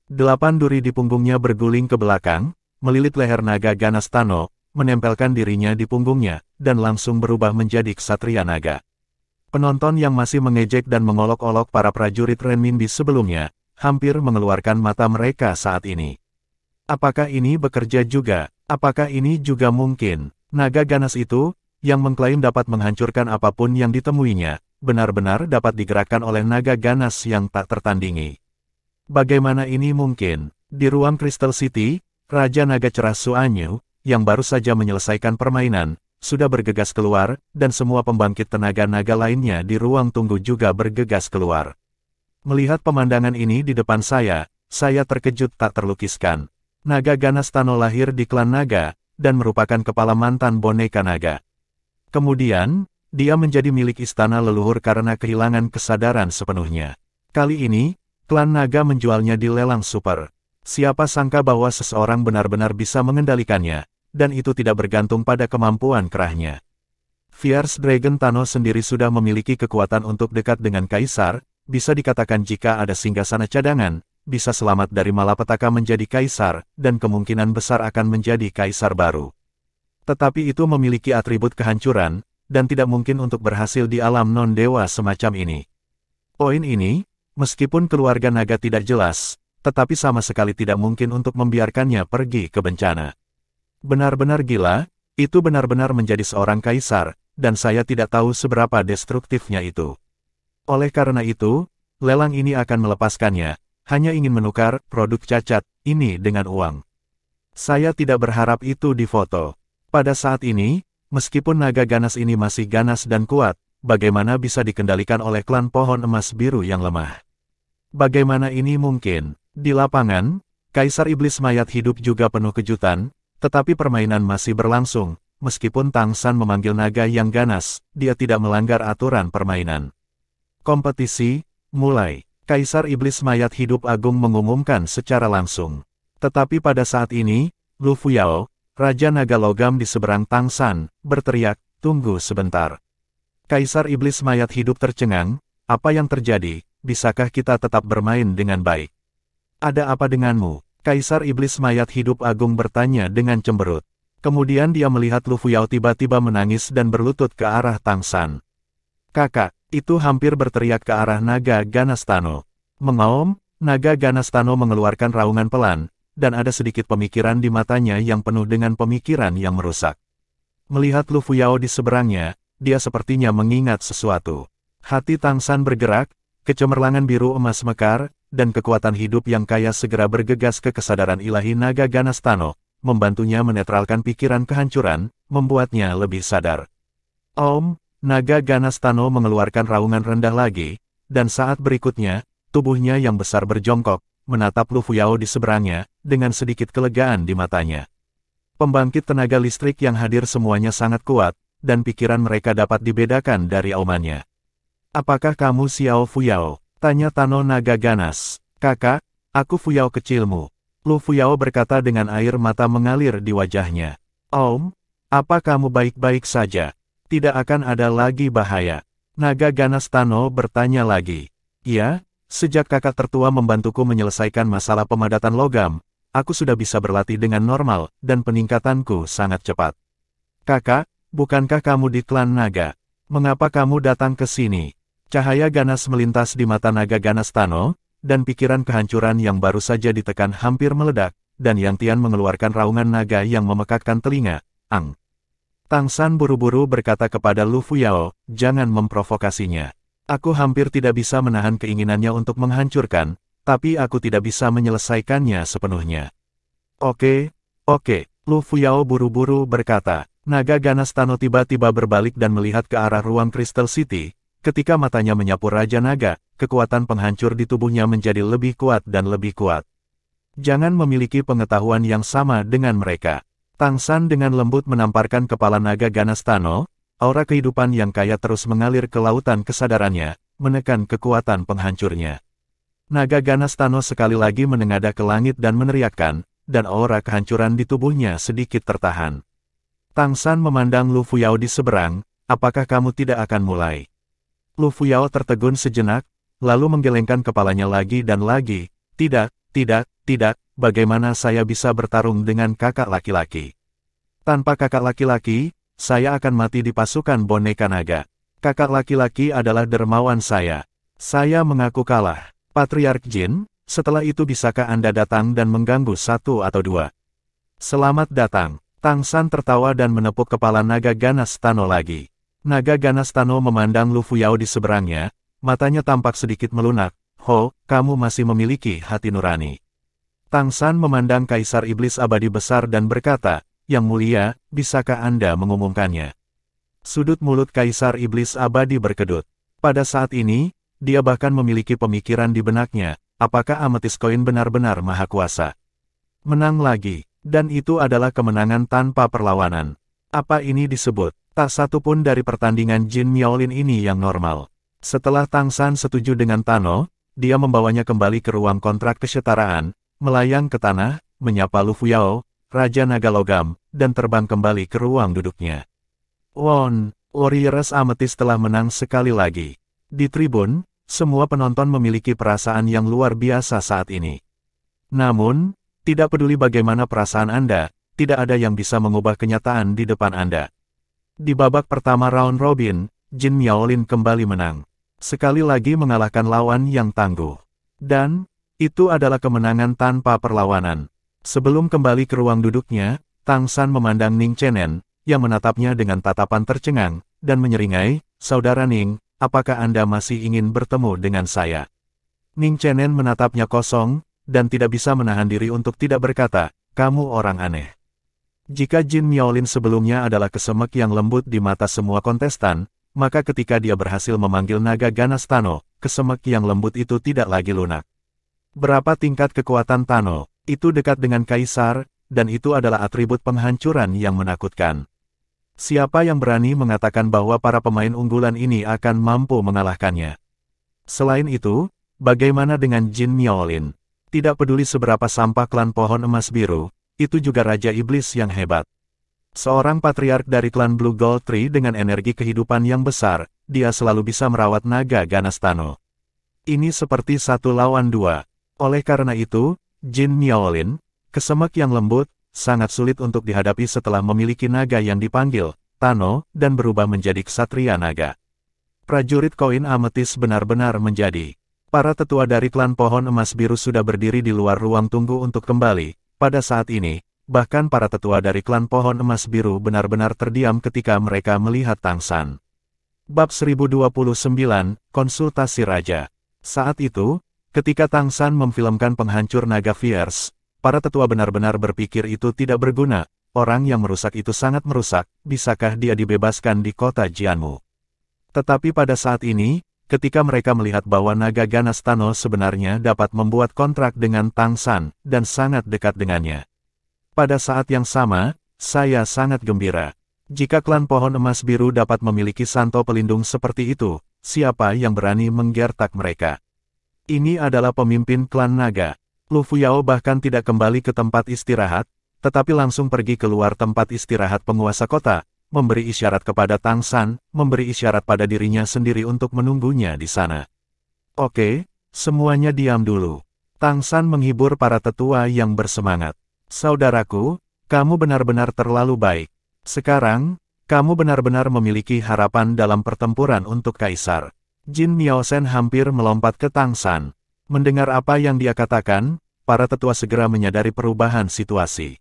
8 duri di punggungnya berguling ke belakang, melilit leher naga ganas Tano, menempelkan dirinya di punggungnya, dan langsung berubah menjadi ksatria naga. Penonton yang masih mengejek dan mengolok-olok para prajurit renminbi sebelumnya, hampir mengeluarkan mata mereka saat ini. Apakah ini bekerja juga? Apakah ini juga mungkin? Naga ganas itu, yang mengklaim dapat menghancurkan apapun yang ditemuinya, benar-benar dapat digerakkan oleh naga ganas yang tak tertandingi. Bagaimana ini mungkin? Di ruang Crystal City, Raja Naga Cerah Suanyu, yang baru saja menyelesaikan permainan, sudah bergegas keluar, dan semua pembangkit tenaga naga lainnya di ruang tunggu juga bergegas keluar. Melihat pemandangan ini di depan saya terkejut tak terlukiskan. Naga ganas Tano lahir di klan naga, dan merupakan kepala mantan boneka naga. Kemudian, dia menjadi milik istana leluhur karena kehilangan kesadaran sepenuhnya. Kali ini, klan naga menjualnya di lelang super. Siapa sangka bahwa seseorang benar-benar bisa mengendalikannya, dan itu tidak bergantung pada kemampuan kerahnya. Fierce Dragon Tano sendiri sudah memiliki kekuatan untuk dekat dengan Kaisar, bisa dikatakan jika ada singgasana cadangan, bisa selamat dari malapetaka menjadi Kaisar, dan kemungkinan besar akan menjadi Kaisar baru. Tetapi itu memiliki atribut kehancuran, dan tidak mungkin untuk berhasil di alam non-dewa semacam ini. Poin ini, meskipun keluarga naga tidak jelas, tetapi sama sekali tidak mungkin untuk membiarkannya pergi ke bencana. Benar-benar gila, itu benar-benar menjadi seorang kaisar, dan saya tidak tahu seberapa destruktifnya itu. Oleh karena itu, lelang ini akan melepaskannya, hanya ingin menukar produk cacat ini dengan uang. Saya tidak berharap itu difoto. Pada saat ini, meskipun naga ganas ini masih ganas dan kuat, bagaimana bisa dikendalikan oleh klan pohon emas biru yang lemah? Bagaimana ini mungkin? Di lapangan, Kaisar Iblis Mayat Hidup juga penuh kejutan, tetapi permainan masih berlangsung. Meskipun Tang San memanggil naga yang ganas, dia tidak melanggar aturan permainan. Kompetisi mulai. Kaisar Iblis Mayat Hidup Agung mengumumkan secara langsung. Tetapi pada saat ini, Lu Fuyao, Raja Naga Logam di seberang Tang San, berteriak, "Tunggu sebentar." Kaisar Iblis Mayat Hidup tercengang, "Apa yang terjadi? Bisakah kita tetap bermain dengan baik?" "Ada apa denganmu?" Kaisar Iblis Mayat Hidup Agung bertanya dengan cemberut. Kemudian dia melihat Lu Fuyao tiba-tiba menangis dan berlutut ke arah Tang San. "Kakak," itu hampir berteriak ke arah naga ganas Tano. Mengaum, naga ganas Tano mengeluarkan raungan pelan, dan ada sedikit pemikiran di matanya yang penuh dengan pemikiran yang merusak. Melihat Lu Fuyao di seberangnya, dia sepertinya mengingat sesuatu. Hati Tang San bergerak, kecemerlangan biru emas mekar, dan kekuatan hidup yang kaya segera bergegas ke kesadaran ilahi naga ganas Tano, membantunya menetralkan pikiran kehancuran, membuatnya lebih sadar. Om, naga ganas Tano mengeluarkan raungan rendah lagi, dan saat berikutnya, tubuhnya yang besar berjongkok, menatap Lu Fuyao di seberangnya, dengan sedikit kelegaan di matanya. Pembangkit tenaga listrik yang hadir semuanya sangat kuat, dan pikiran mereka dapat dibedakan dari aumannya. "Apakah kamu Xiao Fuyao?" tanya Tano naga ganas. "Kakak, aku Fuyao kecilmu." Lu Fuyao berkata dengan air mata mengalir di wajahnya. "Om, apa kamu baik-baik saja? Tidak akan ada lagi bahaya?" Naga ganas Tano bertanya lagi. "Iya, sejak kakak tertua membantuku menyelesaikan masalah pemadatan logam, aku sudah bisa berlatih dengan normal, dan peningkatanku sangat cepat." "Kakak, bukankah kamu di klan naga? Mengapa kamu datang ke sini?" Cahaya ganas melintas di mata naga ganas Tano, dan pikiran kehancuran yang baru saja ditekan hampir meledak, dan Yang Tian mengeluarkan raungan naga yang memekakkan telinga. "Ang." Tang San buru-buru berkata kepada Lu Fuyao, "Jangan memprovokasinya. Aku hampir tidak bisa menahan keinginannya untuk menghancurkan, tapi aku tidak bisa menyelesaikannya sepenuhnya. Oke, Lu Fuyao buru-buru berkata. Naga ganas Tano tiba-tiba berbalik dan melihat ke arah ruang Crystal City. Ketika matanya menyapu Raja Naga, kekuatan penghancur di tubuhnya menjadi lebih kuat dan lebih kuat. Jangan memiliki pengetahuan yang sama dengan mereka. Tang San dengan lembut menamparkan kepala naga ganas Tano, aura kehidupan yang kaya terus mengalir ke lautan kesadarannya, menekan kekuatan penghancurnya. Naga ganas Tano sekali lagi menengadah ke langit dan meneriakkan, dan aura kehancuran di tubuhnya sedikit tertahan. Tang San memandang Lu Fuyao di seberang, apakah kamu tidak akan mulai? Lu Fuyao tertegun sejenak, lalu menggelengkan kepalanya lagi dan lagi, tidak, bagaimana saya bisa bertarung dengan kakak laki-laki? Tanpa kakak laki-laki, saya akan mati di pasukan boneka naga. Kakak laki-laki adalah dermawan saya. Saya mengaku kalah. Patriark Jin, setelah itu bisakah Anda datang dan mengganggu satu atau dua? Selamat datang. Tang San tertawa dan menepuk kepala naga ganas Tano lagi. Naga ganas Tano memandang Lu Fuyao di seberangnya, matanya tampak sedikit melunak. Ho, kamu masih memiliki hati nurani. Tang San memandang Kaisar Iblis Abadi besar dan berkata, Yang mulia, bisakah Anda mengumumkannya? Sudut mulut Kaisar Iblis Abadi berkedut. Pada saat ini, dia bahkan memiliki pemikiran di benaknya, apakah Amethyst Coin benar-benar maha kuasa? Menang lagi, dan itu adalah kemenangan tanpa perlawanan. Apa ini disebut? Tak satu pun dari pertandingan Jin Miaolin ini yang normal. Setelah Tang San setuju dengan Tano, dia membawanya kembali ke ruang kontrak kesetaraan, melayang ke tanah, menyapa Lu Fuyao, Raja Naga Logam, dan terbang kembali ke ruang duduknya. Warriors Amethyst telah menang sekali lagi. Di tribun, semua penonton memiliki perasaan yang luar biasa saat ini. Namun, tidak peduli bagaimana perasaan Anda, tidak ada yang bisa mengubah kenyataan di depan Anda. Di babak pertama round robin, Jin Miaolin kembali menang. Sekali lagi mengalahkan lawan yang tangguh. Dan, itu adalah kemenangan tanpa perlawanan. Sebelum kembali ke ruang duduknya, Tang San memandang Ning Chenen, yang menatapnya dengan tatapan tercengang, dan menyeringai, Saudara Ning, apakah Anda masih ingin bertemu dengan saya? Ning Chenen menatapnya kosong, dan tidak bisa menahan diri untuk tidak berkata, kamu orang aneh. Jika Jin Miaolin sebelumnya adalah kesemek yang lembut di mata semua kontestan, maka ketika dia berhasil memanggil naga ganas Tano, kesemek yang lembut itu tidak lagi lunak. Berapa tingkat kekuatan Tano? Itu dekat dengan Kaisar, dan itu adalah atribut penghancuran yang menakutkan. Siapa yang berani mengatakan bahwa para pemain unggulan ini akan mampu mengalahkannya? Selain itu, bagaimana dengan Jin Miaolin? Tidak peduli seberapa sampah klan pohon emas biru, itu juga Raja Iblis yang hebat. Seorang patriark dari klan Blue Gold Tree dengan energi kehidupan yang besar, dia selalu bisa merawat naga ganas Tano. Ini seperti 1 lawan 2. Oleh karena itu, Jin Miaolin, kesemek yang lembut, sangat sulit untuk dihadapi setelah memiliki naga yang dipanggil Tano, dan berubah menjadi ksatria naga. Prajurit koin ametis benar-benar menjadi. Para tetua dari klan pohon emas biru sudah berdiri di luar ruang tunggu untuk kembali. Pada saat ini, bahkan para tetua dari klan pohon emas biru benar-benar terdiam ketika mereka melihat Tang San. Bab 1029, Konsultasi Raja. Saat itu, ketika Tang San memfilmkan penghancur naga fierce, para tetua benar-benar berpikir itu tidak berguna, orang yang merusak itu sangat merusak, bisakah dia dibebaskan di kota Jianmu? Tetapi pada saat ini, ketika mereka melihat bahwa naga ganas Tano sebenarnya dapat membuat kontrak dengan Tang San, dan sangat dekat dengannya. Pada saat yang sama, saya sangat gembira. Jika klan pohon emas biru dapat memiliki santo pelindung seperti itu, siapa yang berani menggertak mereka? Ini adalah pemimpin klan naga. Lu Fuyao bahkan tidak kembali ke tempat istirahat, tetapi langsung pergi keluar tempat istirahat penguasa kota, memberi isyarat kepada Tang San, memberi isyarat pada dirinya sendiri untuk menunggunya di sana. Oke, semuanya diam dulu. Tang San menghibur para tetua yang bersemangat. Saudaraku, kamu benar-benar terlalu baik. Sekarang, kamu benar-benar memiliki harapan dalam pertempuran untuk Kaisar. Jin Miaosen hampir melompat ke Tang San. Mendengar apa yang dia katakan, para tetua segera menyadari perubahan situasi.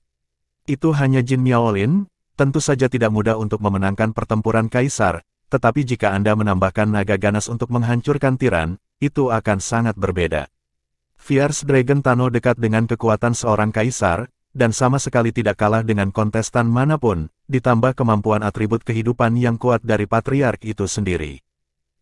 Itu hanya Jin Miaolin, tentu saja tidak mudah untuk memenangkan pertempuran Kaisar, tetapi jika Anda menambahkan naga ganas untuk menghancurkan tiran, itu akan sangat berbeda. Fierce Dragon Tano dekat dengan kekuatan seorang kaisar, dan sama sekali tidak kalah dengan kontestan manapun, ditambah kemampuan atribut kehidupan yang kuat dari Patriark itu sendiri.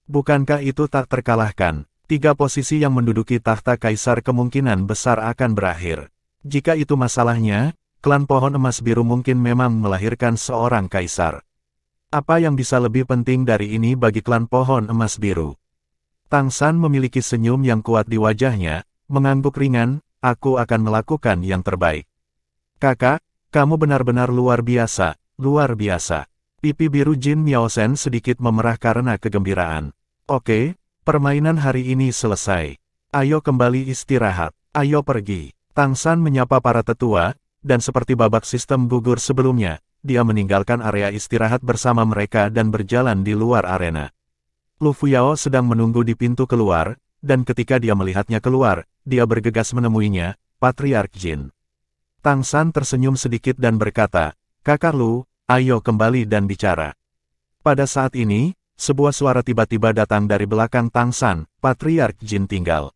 Bukankah itu tak terkalahkan? 3 posisi yang menduduki tahta kaisar kemungkinan besar akan berakhir. Jika itu masalahnya, klan pohon emas biru mungkin memang melahirkan seorang kaisar. Apa yang bisa lebih penting dari ini bagi klan pohon emas biru? Tang San memiliki senyum yang kuat di wajahnya, mengangguk ringan, aku akan melakukan yang terbaik. Kakak, kamu benar-benar luar biasa, luar biasa. Pipi biru Jin Miaosen sedikit memerah karena kegembiraan. Oke, permainan hari ini selesai. Ayo kembali istirahat, ayo pergi. Tang San menyapa para tetua, dan seperti babak sistem gugur sebelumnya, dia meninggalkan area istirahat bersama mereka dan berjalan di luar arena. Lu Fuyao sedang menunggu di pintu keluar, dan ketika dia melihatnya keluar, dia bergegas menemuinya, Patriark Jin. Tang San tersenyum sedikit dan berkata, Kakak Lu, ayo kembali dan bicara. Pada saat ini, sebuah suara tiba-tiba datang dari belakang Tang San, Patriark Jin tinggal.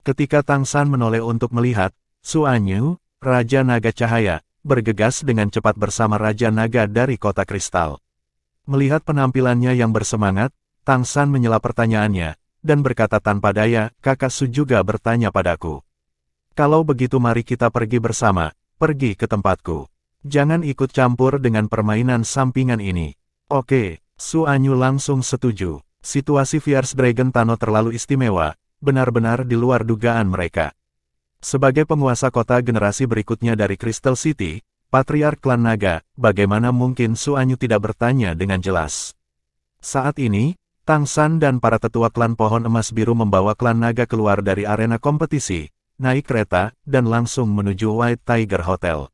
Ketika Tang San menoleh untuk melihat, Su Anyu, Raja Naga Cahaya, bergegas dengan cepat bersama Raja Naga dari Kota Kristal. Melihat penampilannya yang bersemangat, Tang San menyela pertanyaannya, dan berkata tanpa daya, Kakak Su juga bertanya padaku. Kalau begitu mari kita pergi bersama, pergi ke tempatku. Jangan ikut campur dengan permainan sampingan ini. Oke, Su Anyu langsung setuju. Situasi Fierce Dragon Tano terlalu istimewa, benar-benar di luar dugaan mereka. Sebagai penguasa kota generasi berikutnya dari Crystal City, Patriark Klan Naga, bagaimana mungkin Su Anyu tidak bertanya dengan jelas? Saat ini, Tang San dan para tetua klan pohon emas biru membawa klan naga keluar dari arena kompetisi, naik kereta, dan langsung menuju White Tiger Hotel.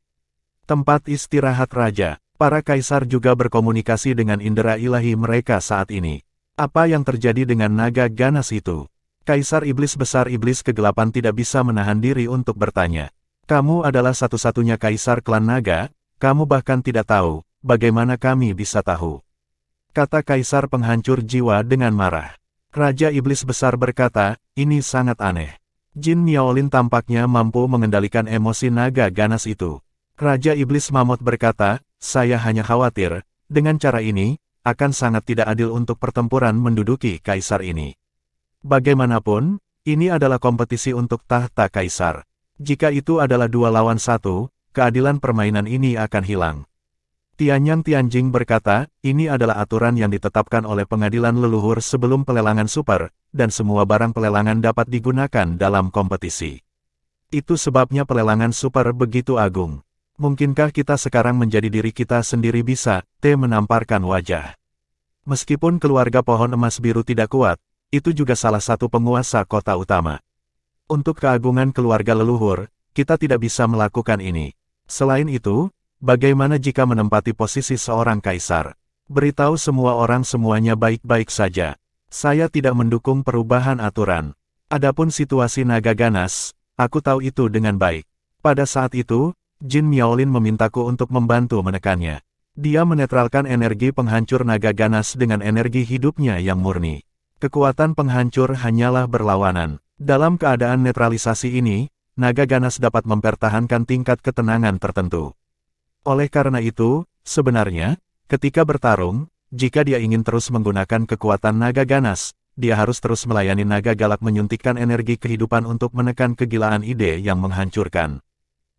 Tempat istirahat raja. Para kaisar juga berkomunikasi dengan indera ilahi mereka saat ini. Apa yang terjadi dengan naga ganas itu? Kaisar Iblis Besar Iblis Kegelapan tidak bisa menahan diri untuk bertanya. Kamu adalah satu-satunya kaisar klan naga, kamu bahkan tidak tahu, bagaimana kami bisa tahu? Kata kaisar penghancur jiwa dengan marah. Raja Iblis Besar berkata, ini sangat aneh. Jin Miaolin tampaknya mampu mengendalikan emosi naga ganas itu. Raja Iblis Mamut berkata, saya hanya khawatir, dengan cara ini, akan sangat tidak adil untuk pertempuran menduduki kaisar ini. Bagaimanapun, ini adalah kompetisi untuk tahta kaisar. Jika itu adalah 2 lawan 1, keadilan permainan ini akan hilang. Tianyang Tianjing berkata, ini adalah aturan yang ditetapkan oleh pengadilan leluhur sebelum pelelangan super, dan semua barang pelelangan dapat digunakan dalam kompetisi. Itu sebabnya pelelangan super begitu agung. Mungkinkah kita sekarang menjadi diri kita sendiri bisa, menamparkan wajah. Meskipun keluarga pohon emas biru tidak kuat, itu juga salah satu penguasa kota utama. Untuk keagungan keluarga leluhur, kita tidak bisa melakukan ini. Selain itu, bagaimana jika menempati posisi seorang kaisar? Beritahu semua orang semuanya baik-baik saja. Saya tidak mendukung perubahan aturan. Adapun situasi naga ganas, aku tahu itu dengan baik. Pada saat itu, Jin Miaolin memintaku untuk membantu menekannya. Dia menetralkan energi penghancur naga ganas dengan energi hidupnya yang murni. Kekuatan penghancur hanyalah berlawanan. Dalam keadaan netralisasi ini, naga ganas dapat mempertahankan tingkat ketenangan tertentu. Oleh karena itu, sebenarnya, ketika bertarung, jika dia ingin terus menggunakan kekuatan naga ganas, dia harus terus melayani naga galak menyuntikkan energi kehidupan untuk menekan kegilaan ide yang menghancurkan.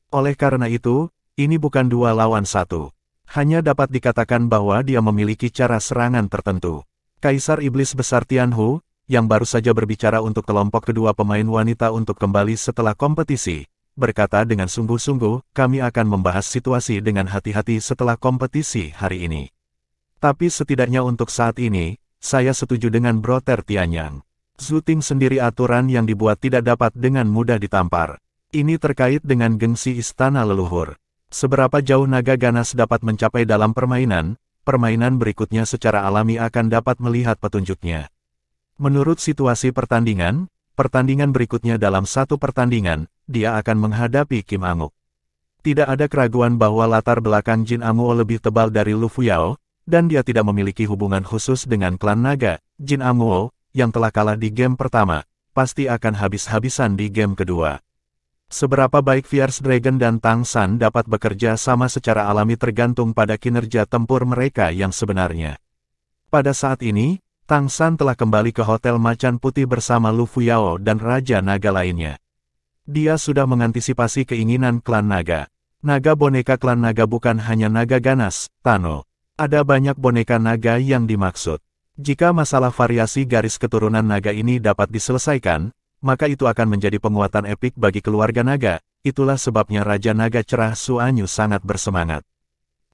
Oleh karena itu, ini bukan 2 lawan 1. Hanya dapat dikatakan bahwa dia memiliki cara serangan tertentu. Kaisar Iblis Besar Tianhu, yang baru saja berbicara untuk kelompok kedua pemain wanita untuk kembali setelah kompetisi, berkata dengan sungguh-sungguh, kami akan membahas situasi dengan hati-hati setelah kompetisi hari ini. Tapi setidaknya untuk saat ini, saya setuju dengan Brother Tianyang. Zuting sendiri aturan yang dibuat tidak dapat dengan mudah ditampar. Ini terkait dengan gengsi istana leluhur. Seberapa jauh naga ganas dapat mencapai dalam permainan, permainan berikutnya secara alami akan dapat melihat petunjuknya. Menurut situasi pertandingan berikutnya dalam satu pertandingan, dia akan menghadapi Kim Anguk. Tidak ada keraguan bahwa latar belakang Jin Amuo lebih tebal dari Lu Fuyao, dan dia tidak memiliki hubungan khusus dengan klan naga. Jin Amuo, yang telah kalah di game pertama, pasti akan habis-habisan di game kedua. Seberapa baik Fierce Dragon dan Tang San dapat bekerja sama secara alami tergantung pada kinerja tempur mereka yang sebenarnya. Pada saat ini, Tang San telah kembali ke Hotel Macan Putih bersama Lu Fuyao dan Raja Naga lainnya. Dia sudah mengantisipasi keinginan klan naga. Naga boneka klan naga bukan hanya naga ganas, Tano. Ada banyak boneka naga yang dimaksud. Jika masalah variasi garis keturunan naga ini dapat diselesaikan, maka itu akan menjadi penguatan epik bagi keluarga naga. Itulah sebabnya Raja Naga Cerah Suanyu sangat bersemangat.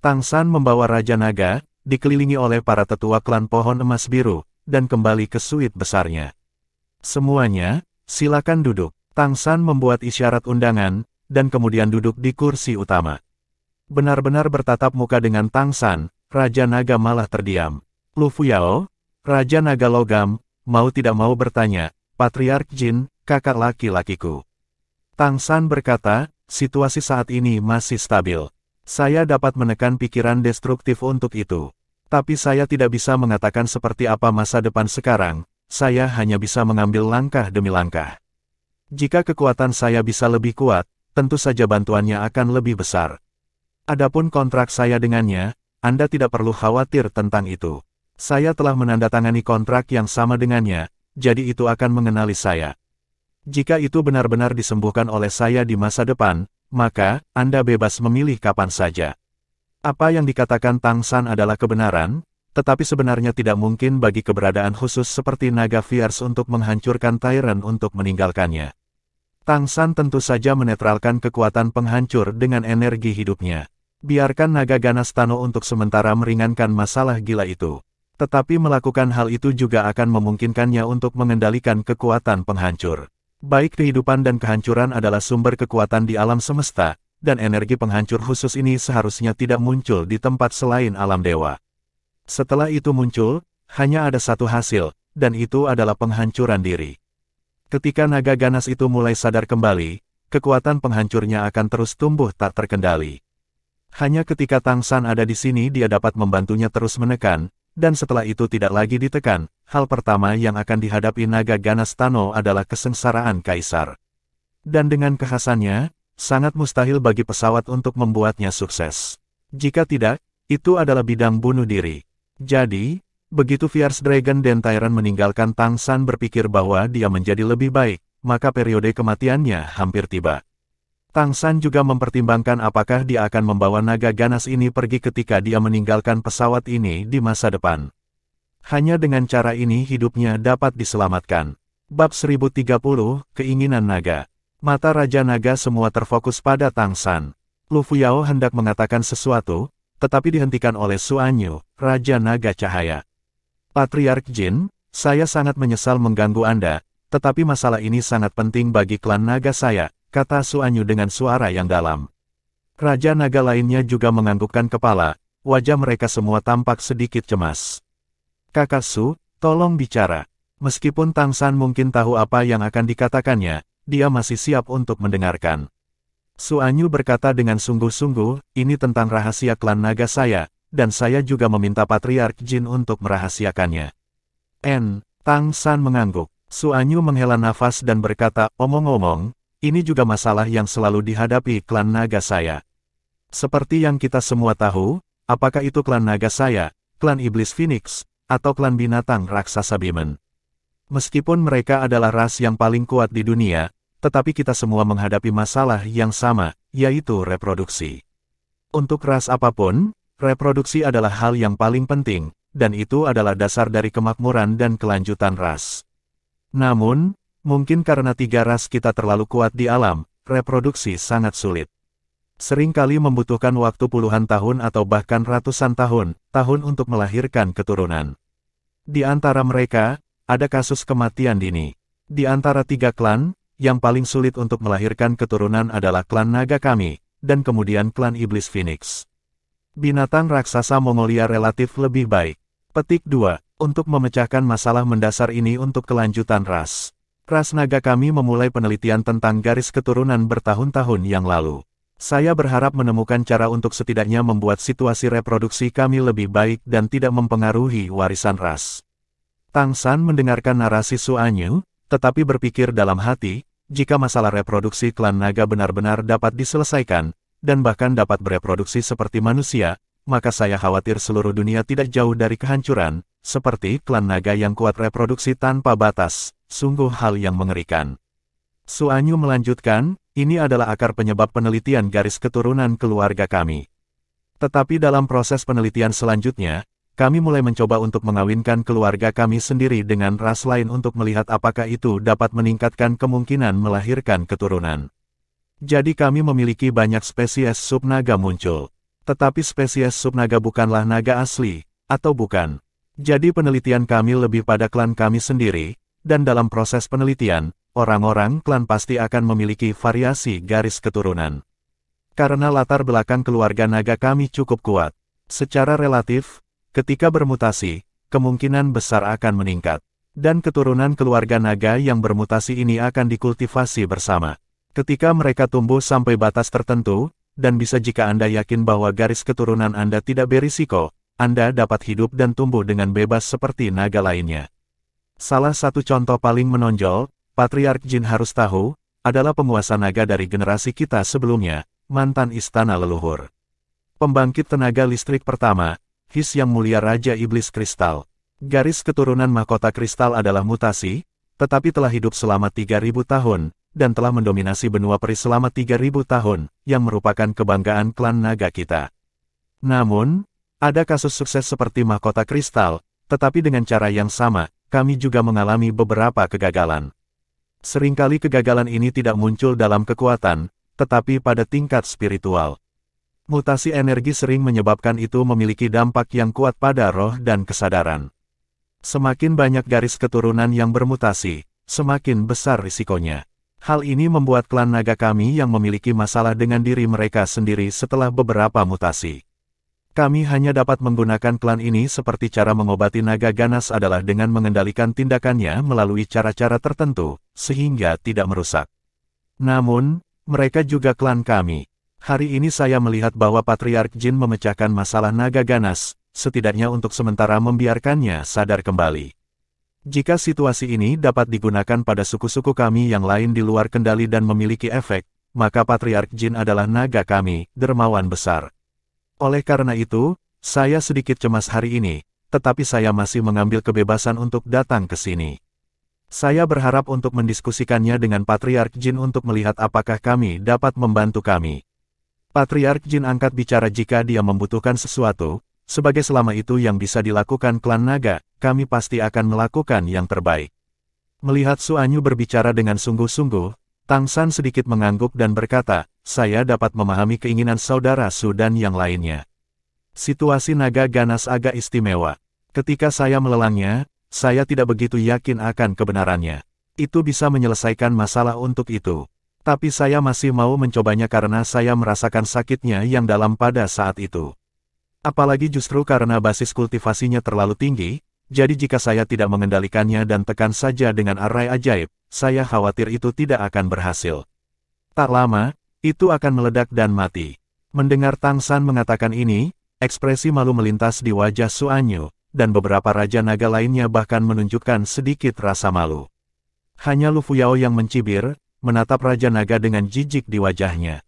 Tang San membawa Raja Naga, dikelilingi oleh para tetua klan Pohon Emas Biru, dan kembali ke suite besarnya. Semuanya, silakan duduk. Tang San membuat isyarat undangan, dan kemudian duduk di kursi utama. Benar-benar bertatap muka dengan Tang San, Raja Naga malah terdiam. Lu Fuyao, Raja Naga Logam, mau tidak mau bertanya, Patriark Jin, kakak laki-lakiku. Tang San berkata, situasi saat ini masih stabil. Saya dapat menekan pikiran destruktif untuk itu. Tapi saya tidak bisa mengatakan seperti apa masa depan sekarang, saya hanya bisa mengambil langkah demi langkah. Jika kekuatan saya bisa lebih kuat, tentu saja bantuannya akan lebih besar. Adapun kontrak saya dengannya, Anda tidak perlu khawatir tentang itu. Saya telah menandatangani kontrak yang sama dengannya, jadi itu akan mengenali saya. Jika itu benar-benar disembuhkan oleh saya di masa depan, maka Anda bebas memilih kapan saja. Apa yang dikatakan Tang San adalah kebenaran, tetapi sebenarnya tidak mungkin bagi keberadaan khusus seperti naga Fierce untuk menghancurkan Tyrant untuk meninggalkannya. Tang San tentu saja menetralkan kekuatan penghancur dengan energi hidupnya. Biarkan naga ganas Tano untuk sementara meringankan masalah gila itu. Tetapi melakukan hal itu juga akan memungkinkannya untuk mengendalikan kekuatan penghancur. Baik kehidupan dan kehancuran adalah sumber kekuatan di alam semesta, dan energi penghancur khusus ini seharusnya tidak muncul di tempat selain alam dewa. Setelah itu muncul, hanya ada satu hasil, dan itu adalah penghancuran diri. Ketika naga ganas itu mulai sadar kembali, kekuatan penghancurnya akan terus tumbuh tak terkendali. Hanya ketika Tang San ada di sini dia dapat membantunya terus menekan, dan setelah itu tidak lagi ditekan. Hal pertama yang akan dihadapi naga ganas Tano adalah kesengsaraan kaisar. Dan dengan kekhasannya, sangat mustahil bagi pesawat untuk membuatnya sukses. Jika tidak, itu adalah bidang bunuh diri. Jadi, begitu Fierce Dragon dan Tyrant meninggalkan Tang San berpikir bahwa dia menjadi lebih baik, maka periode kematiannya hampir tiba. Tang San juga mempertimbangkan apakah dia akan membawa naga ganas ini pergi ketika dia meninggalkan pesawat ini di masa depan. Hanya dengan cara ini hidupnya dapat diselamatkan. Bab 1030, Keinginan Naga. Mata Raja Naga semua terfokus pada Tang San. Lu Fuyao hendak mengatakan sesuatu, tetapi dihentikan oleh Suanyu, Raja Naga Cahaya. Patriark Jin, saya sangat menyesal mengganggu Anda, tetapi masalah ini sangat penting bagi klan naga saya, kata Suanyu dengan suara yang dalam. Raja naga lainnya juga menganggukkan kepala, wajah mereka semua tampak sedikit cemas. Kakak Su, tolong bicara. Meskipun Tang San mungkin tahu apa yang akan dikatakannya, dia masih siap untuk mendengarkan. Suanyu berkata dengan sungguh-sungguh, ini tentang rahasia klan naga saya, dan saya juga meminta Patriark Jin untuk merahasiakannya. Tang San mengangguk. Suanyu menghela nafas dan berkata, omong-omong, ini juga masalah yang selalu dihadapi klan naga saya. Seperti yang kita semua tahu, apakah itu klan naga saya, klan iblis Phoenix, atau klan binatang raksasa Bimen. Meskipun mereka adalah ras yang paling kuat di dunia, tetapi kita semua menghadapi masalah yang sama, yaitu reproduksi. Untuk ras apapun, reproduksi adalah hal yang paling penting, dan itu adalah dasar dari kemakmuran dan kelanjutan ras. Namun, mungkin karena tiga ras kita terlalu kuat di alam, reproduksi sangat sulit. Seringkali membutuhkan waktu puluhan tahun atau bahkan ratusan tahun untuk melahirkan keturunan. Di antara mereka, ada kasus kematian dini. Di antara tiga klan, yang paling sulit untuk melahirkan keturunan adalah klan naga kami, dan kemudian klan iblis Phoenix. Binatang raksasa Mongolia relatif lebih baik. Petik 2. Untuk memecahkan masalah mendasar ini untuk kelanjutan ras. Ras naga kami memulai penelitian tentang garis keturunan bertahun-tahun yang lalu. Saya berharap menemukan cara untuk setidaknya membuat situasi reproduksi kami lebih baik dan tidak mempengaruhi warisan ras. Tang San mendengarkan narasi Su Anyu, tetapi berpikir dalam hati, jika masalah reproduksi klan naga benar-benar dapat diselesaikan, dan bahkan dapat bereproduksi seperti manusia, maka saya khawatir seluruh dunia tidak jauh dari kehancuran, seperti klan naga yang kuat reproduksi tanpa batas, sungguh hal yang mengerikan. Su Anyu melanjutkan, ini adalah akar penyebab penelitian garis keturunan keluarga kami. Tetapi dalam proses penelitian selanjutnya, kami mulai mencoba untuk mengawinkan keluarga kami sendiri dengan ras lain untuk melihat apakah itu dapat meningkatkan kemungkinan melahirkan keturunan. Jadi kami memiliki banyak spesies subnaga muncul. Tetapi spesies subnaga bukanlah naga asli, atau bukan. Jadi penelitian kami lebih pada klan kami sendiri, dan dalam proses penelitian, orang-orang klan pasti akan memiliki variasi garis keturunan. Karena latar belakang keluarga naga kami cukup kuat. Secara relatif, ketika bermutasi, kemungkinan besar akan meningkat. Dan keturunan keluarga naga yang bermutasi ini akan dikultivasi bersama. Ketika mereka tumbuh sampai batas tertentu, dan bisa jika Anda yakin bahwa garis keturunan Anda tidak berisiko, Anda dapat hidup dan tumbuh dengan bebas seperti naga lainnya. Salah satu contoh paling menonjol, Patriark Jin harus tahu, adalah penguasa naga dari generasi kita sebelumnya, mantan istana leluhur. Pembangkit tenaga listrik pertama, His Yang Mulia Raja Iblis Kristal. Garis keturunan mahkota kristal adalah mutasi, tetapi telah hidup selama 3000 tahun, dan telah mendominasi benua peri selama 3000 tahun, yang merupakan kebanggaan klan naga kita. Namun, ada kasus sukses seperti mahkota kristal, tetapi dengan cara yang sama, kami juga mengalami beberapa kegagalan. Seringkali kegagalan ini tidak muncul dalam kekuatan, tetapi pada tingkat spiritual. Mutasi energi sering menyebabkan itu memiliki dampak yang kuat pada roh dan kesadaran. Semakin banyak garis keturunan yang bermutasi, semakin besar risikonya. Hal ini membuat klan naga kami yang memiliki masalah dengan diri mereka sendiri setelah beberapa mutasi. Kami hanya dapat menggunakan klan ini seperti cara mengobati naga ganas adalah dengan mengendalikan tindakannya melalui cara-cara tertentu, sehingga tidak merusak. Namun, mereka juga klan kami. Hari ini saya melihat bahwa Patriark Jin memecahkan masalah naga ganas, setidaknya untuk sementara membiarkannya sadar kembali. Jika situasi ini dapat digunakan pada suku-suku kami yang lain di luar kendali dan memiliki efek, maka Patriark Jin adalah naga kami, dermawan besar. Oleh karena itu, saya sedikit cemas hari ini, tetapi saya masih mengambil kebebasan untuk datang ke sini. Saya berharap untuk mendiskusikannya dengan Patriark Jin untuk melihat apakah kami dapat membantu kami. Patriark Jin angkat bicara jika dia membutuhkan sesuatu, sebagai selama itu yang bisa dilakukan klan naga, kami pasti akan melakukan yang terbaik. Melihat Su Anyu berbicara dengan sungguh-sungguh, Tang San sedikit mengangguk dan berkata, saya dapat memahami keinginan saudara Su dan yang lainnya. Situasi naga ganas agak istimewa. Ketika saya melelangnya, saya tidak begitu yakin akan kebenarannya. Itu bisa menyelesaikan masalah untuk itu. Tapi saya masih mau mencobanya karena saya merasakan sakitnya yang dalam pada saat itu. Apalagi justru karena basis kultivasinya terlalu tinggi, jadi jika saya tidak mengendalikannya dan tekan saja dengan arai ajaib, saya khawatir itu tidak akan berhasil. Tak lama, itu akan meledak dan mati. Mendengar Tang San mengatakan ini, ekspresi malu melintas di wajah Su Anyu, dan beberapa raja naga lainnya bahkan menunjukkan sedikit rasa malu. Hanya Lu Fuyao yang mencibir, menatap raja naga dengan jijik di wajahnya.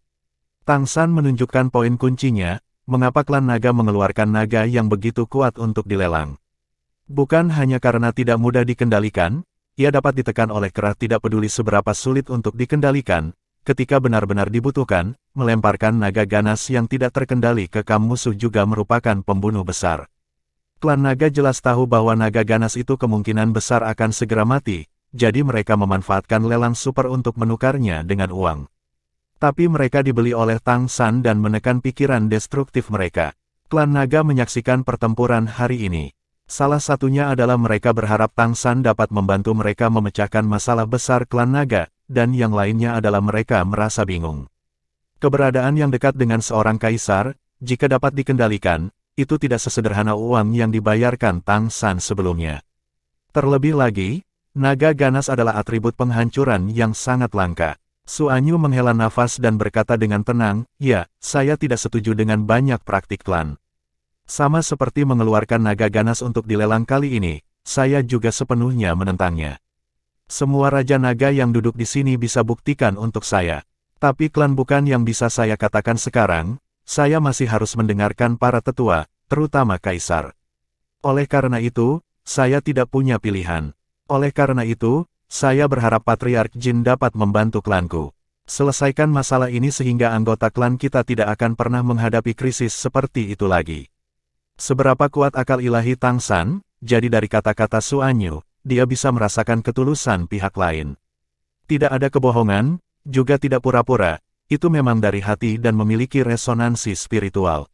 Tang San menunjukkan poin kuncinya, mengapa klan naga mengeluarkan naga yang begitu kuat untuk dilelang. Bukan hanya karena tidak mudah dikendalikan, ia dapat ditekan oleh kerah tidak peduli seberapa sulit untuk dikendalikan, ketika benar-benar dibutuhkan, melemparkan naga ganas yang tidak terkendali ke kam musuh juga merupakan pembunuh besar. Klan naga jelas tahu bahwa naga ganas itu kemungkinan besar akan segera mati, jadi mereka memanfaatkan lelang super untuk menukarnya dengan uang. Tapi mereka dibeli oleh Tang San dan menekan pikiran destruktif mereka. Klan naga menyaksikan pertempuran hari ini. Salah satunya adalah mereka berharap Tang San dapat membantu mereka memecahkan masalah besar klan naga, dan yang lainnya adalah mereka merasa bingung. Keberadaan yang dekat dengan seorang kaisar, jika dapat dikendalikan, itu tidak sesederhana uang yang dibayarkan Tang San sebelumnya. Terlebih lagi, naga ganas adalah atribut penghancuran yang sangat langka. Suanyu menghela nafas dan berkata dengan tenang, ya, saya tidak setuju dengan banyak praktik klan. Sama seperti mengeluarkan naga ganas untuk dilelang kali ini, saya juga sepenuhnya menentangnya. Semua Raja Naga yang duduk di sini bisa buktikan untuk saya. Tapi klan bukan yang bisa saya katakan sekarang, saya masih harus mendengarkan para tetua, terutama Kaisar. Oleh karena itu, saya tidak punya pilihan. Oleh karena itu, saya berharap Patriark Jin dapat membantu klanku. Selesaikan masalah ini sehingga anggota klan kita tidak akan pernah menghadapi krisis seperti itu lagi. Seberapa kuat akal ilahi Tang San, jadi dari kata-kata Suanyu, dia bisa merasakan ketulusan pihak lain. Tidak ada kebohongan, juga tidak pura-pura, itu memang dari hati dan memiliki resonansi spiritual.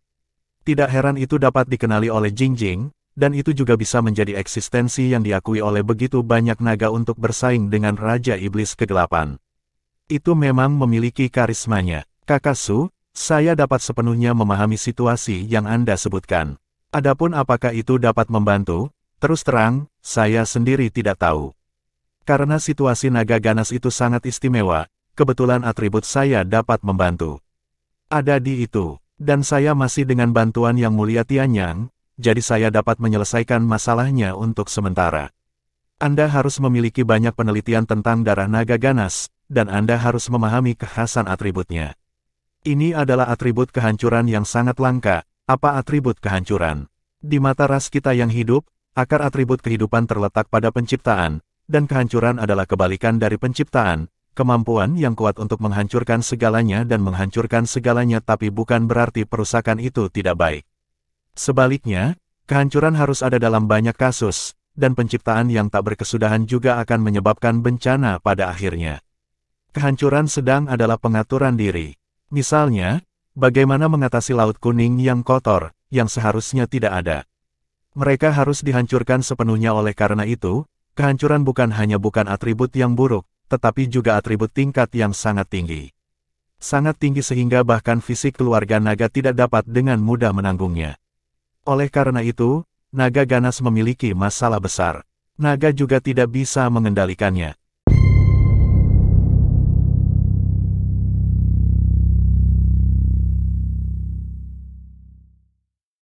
Tidak heran itu dapat dikenali oleh Jingjing, dan itu juga bisa menjadi eksistensi yang diakui oleh begitu banyak naga untuk bersaing dengan Raja Iblis Kegelapan. Itu memang memiliki karismanya. Kakak Su, saya dapat sepenuhnya memahami situasi yang Anda sebutkan. Adapun apakah itu dapat membantu, terus terang, saya sendiri tidak tahu. Karena situasi naga ganas itu sangat istimewa, kebetulan atribut saya dapat membantu. Ada di itu, dan saya masih dengan bantuan Yang Mulia Tianyang, jadi saya dapat menyelesaikan masalahnya untuk sementara. Anda harus memiliki banyak penelitian tentang darah naga ganas, dan Anda harus memahami kekhasan atributnya. Ini adalah atribut kehancuran yang sangat langka. Apa atribut kehancuran? Di mata ras kita yang hidup, akar atribut kehidupan terletak pada penciptaan, dan kehancuran adalah kebalikan dari penciptaan, kemampuan yang kuat untuk menghancurkan segalanya dan menghancurkan segalanya, tapi bukan berarti perusakan itu tidak baik. Sebaliknya, kehancuran harus ada dalam banyak kasus, dan penciptaan yang tak berkesudahan juga akan menyebabkan bencana pada akhirnya. Kehancuran sedang adalah pengaturan diri. Misalnya, bagaimana mengatasi Laut Kuning yang kotor, yang seharusnya tidak ada. Mereka harus dihancurkan sepenuhnya. Oleh karena itu, kehancuran bukan atribut yang buruk, tetapi juga atribut tingkat yang sangat tinggi. Sangat tinggi sehingga bahkan fisik keluarga naga tidak dapat dengan mudah menanggungnya. Oleh karena itu, naga ganas memiliki masalah besar. Naga juga tidak bisa mengendalikannya.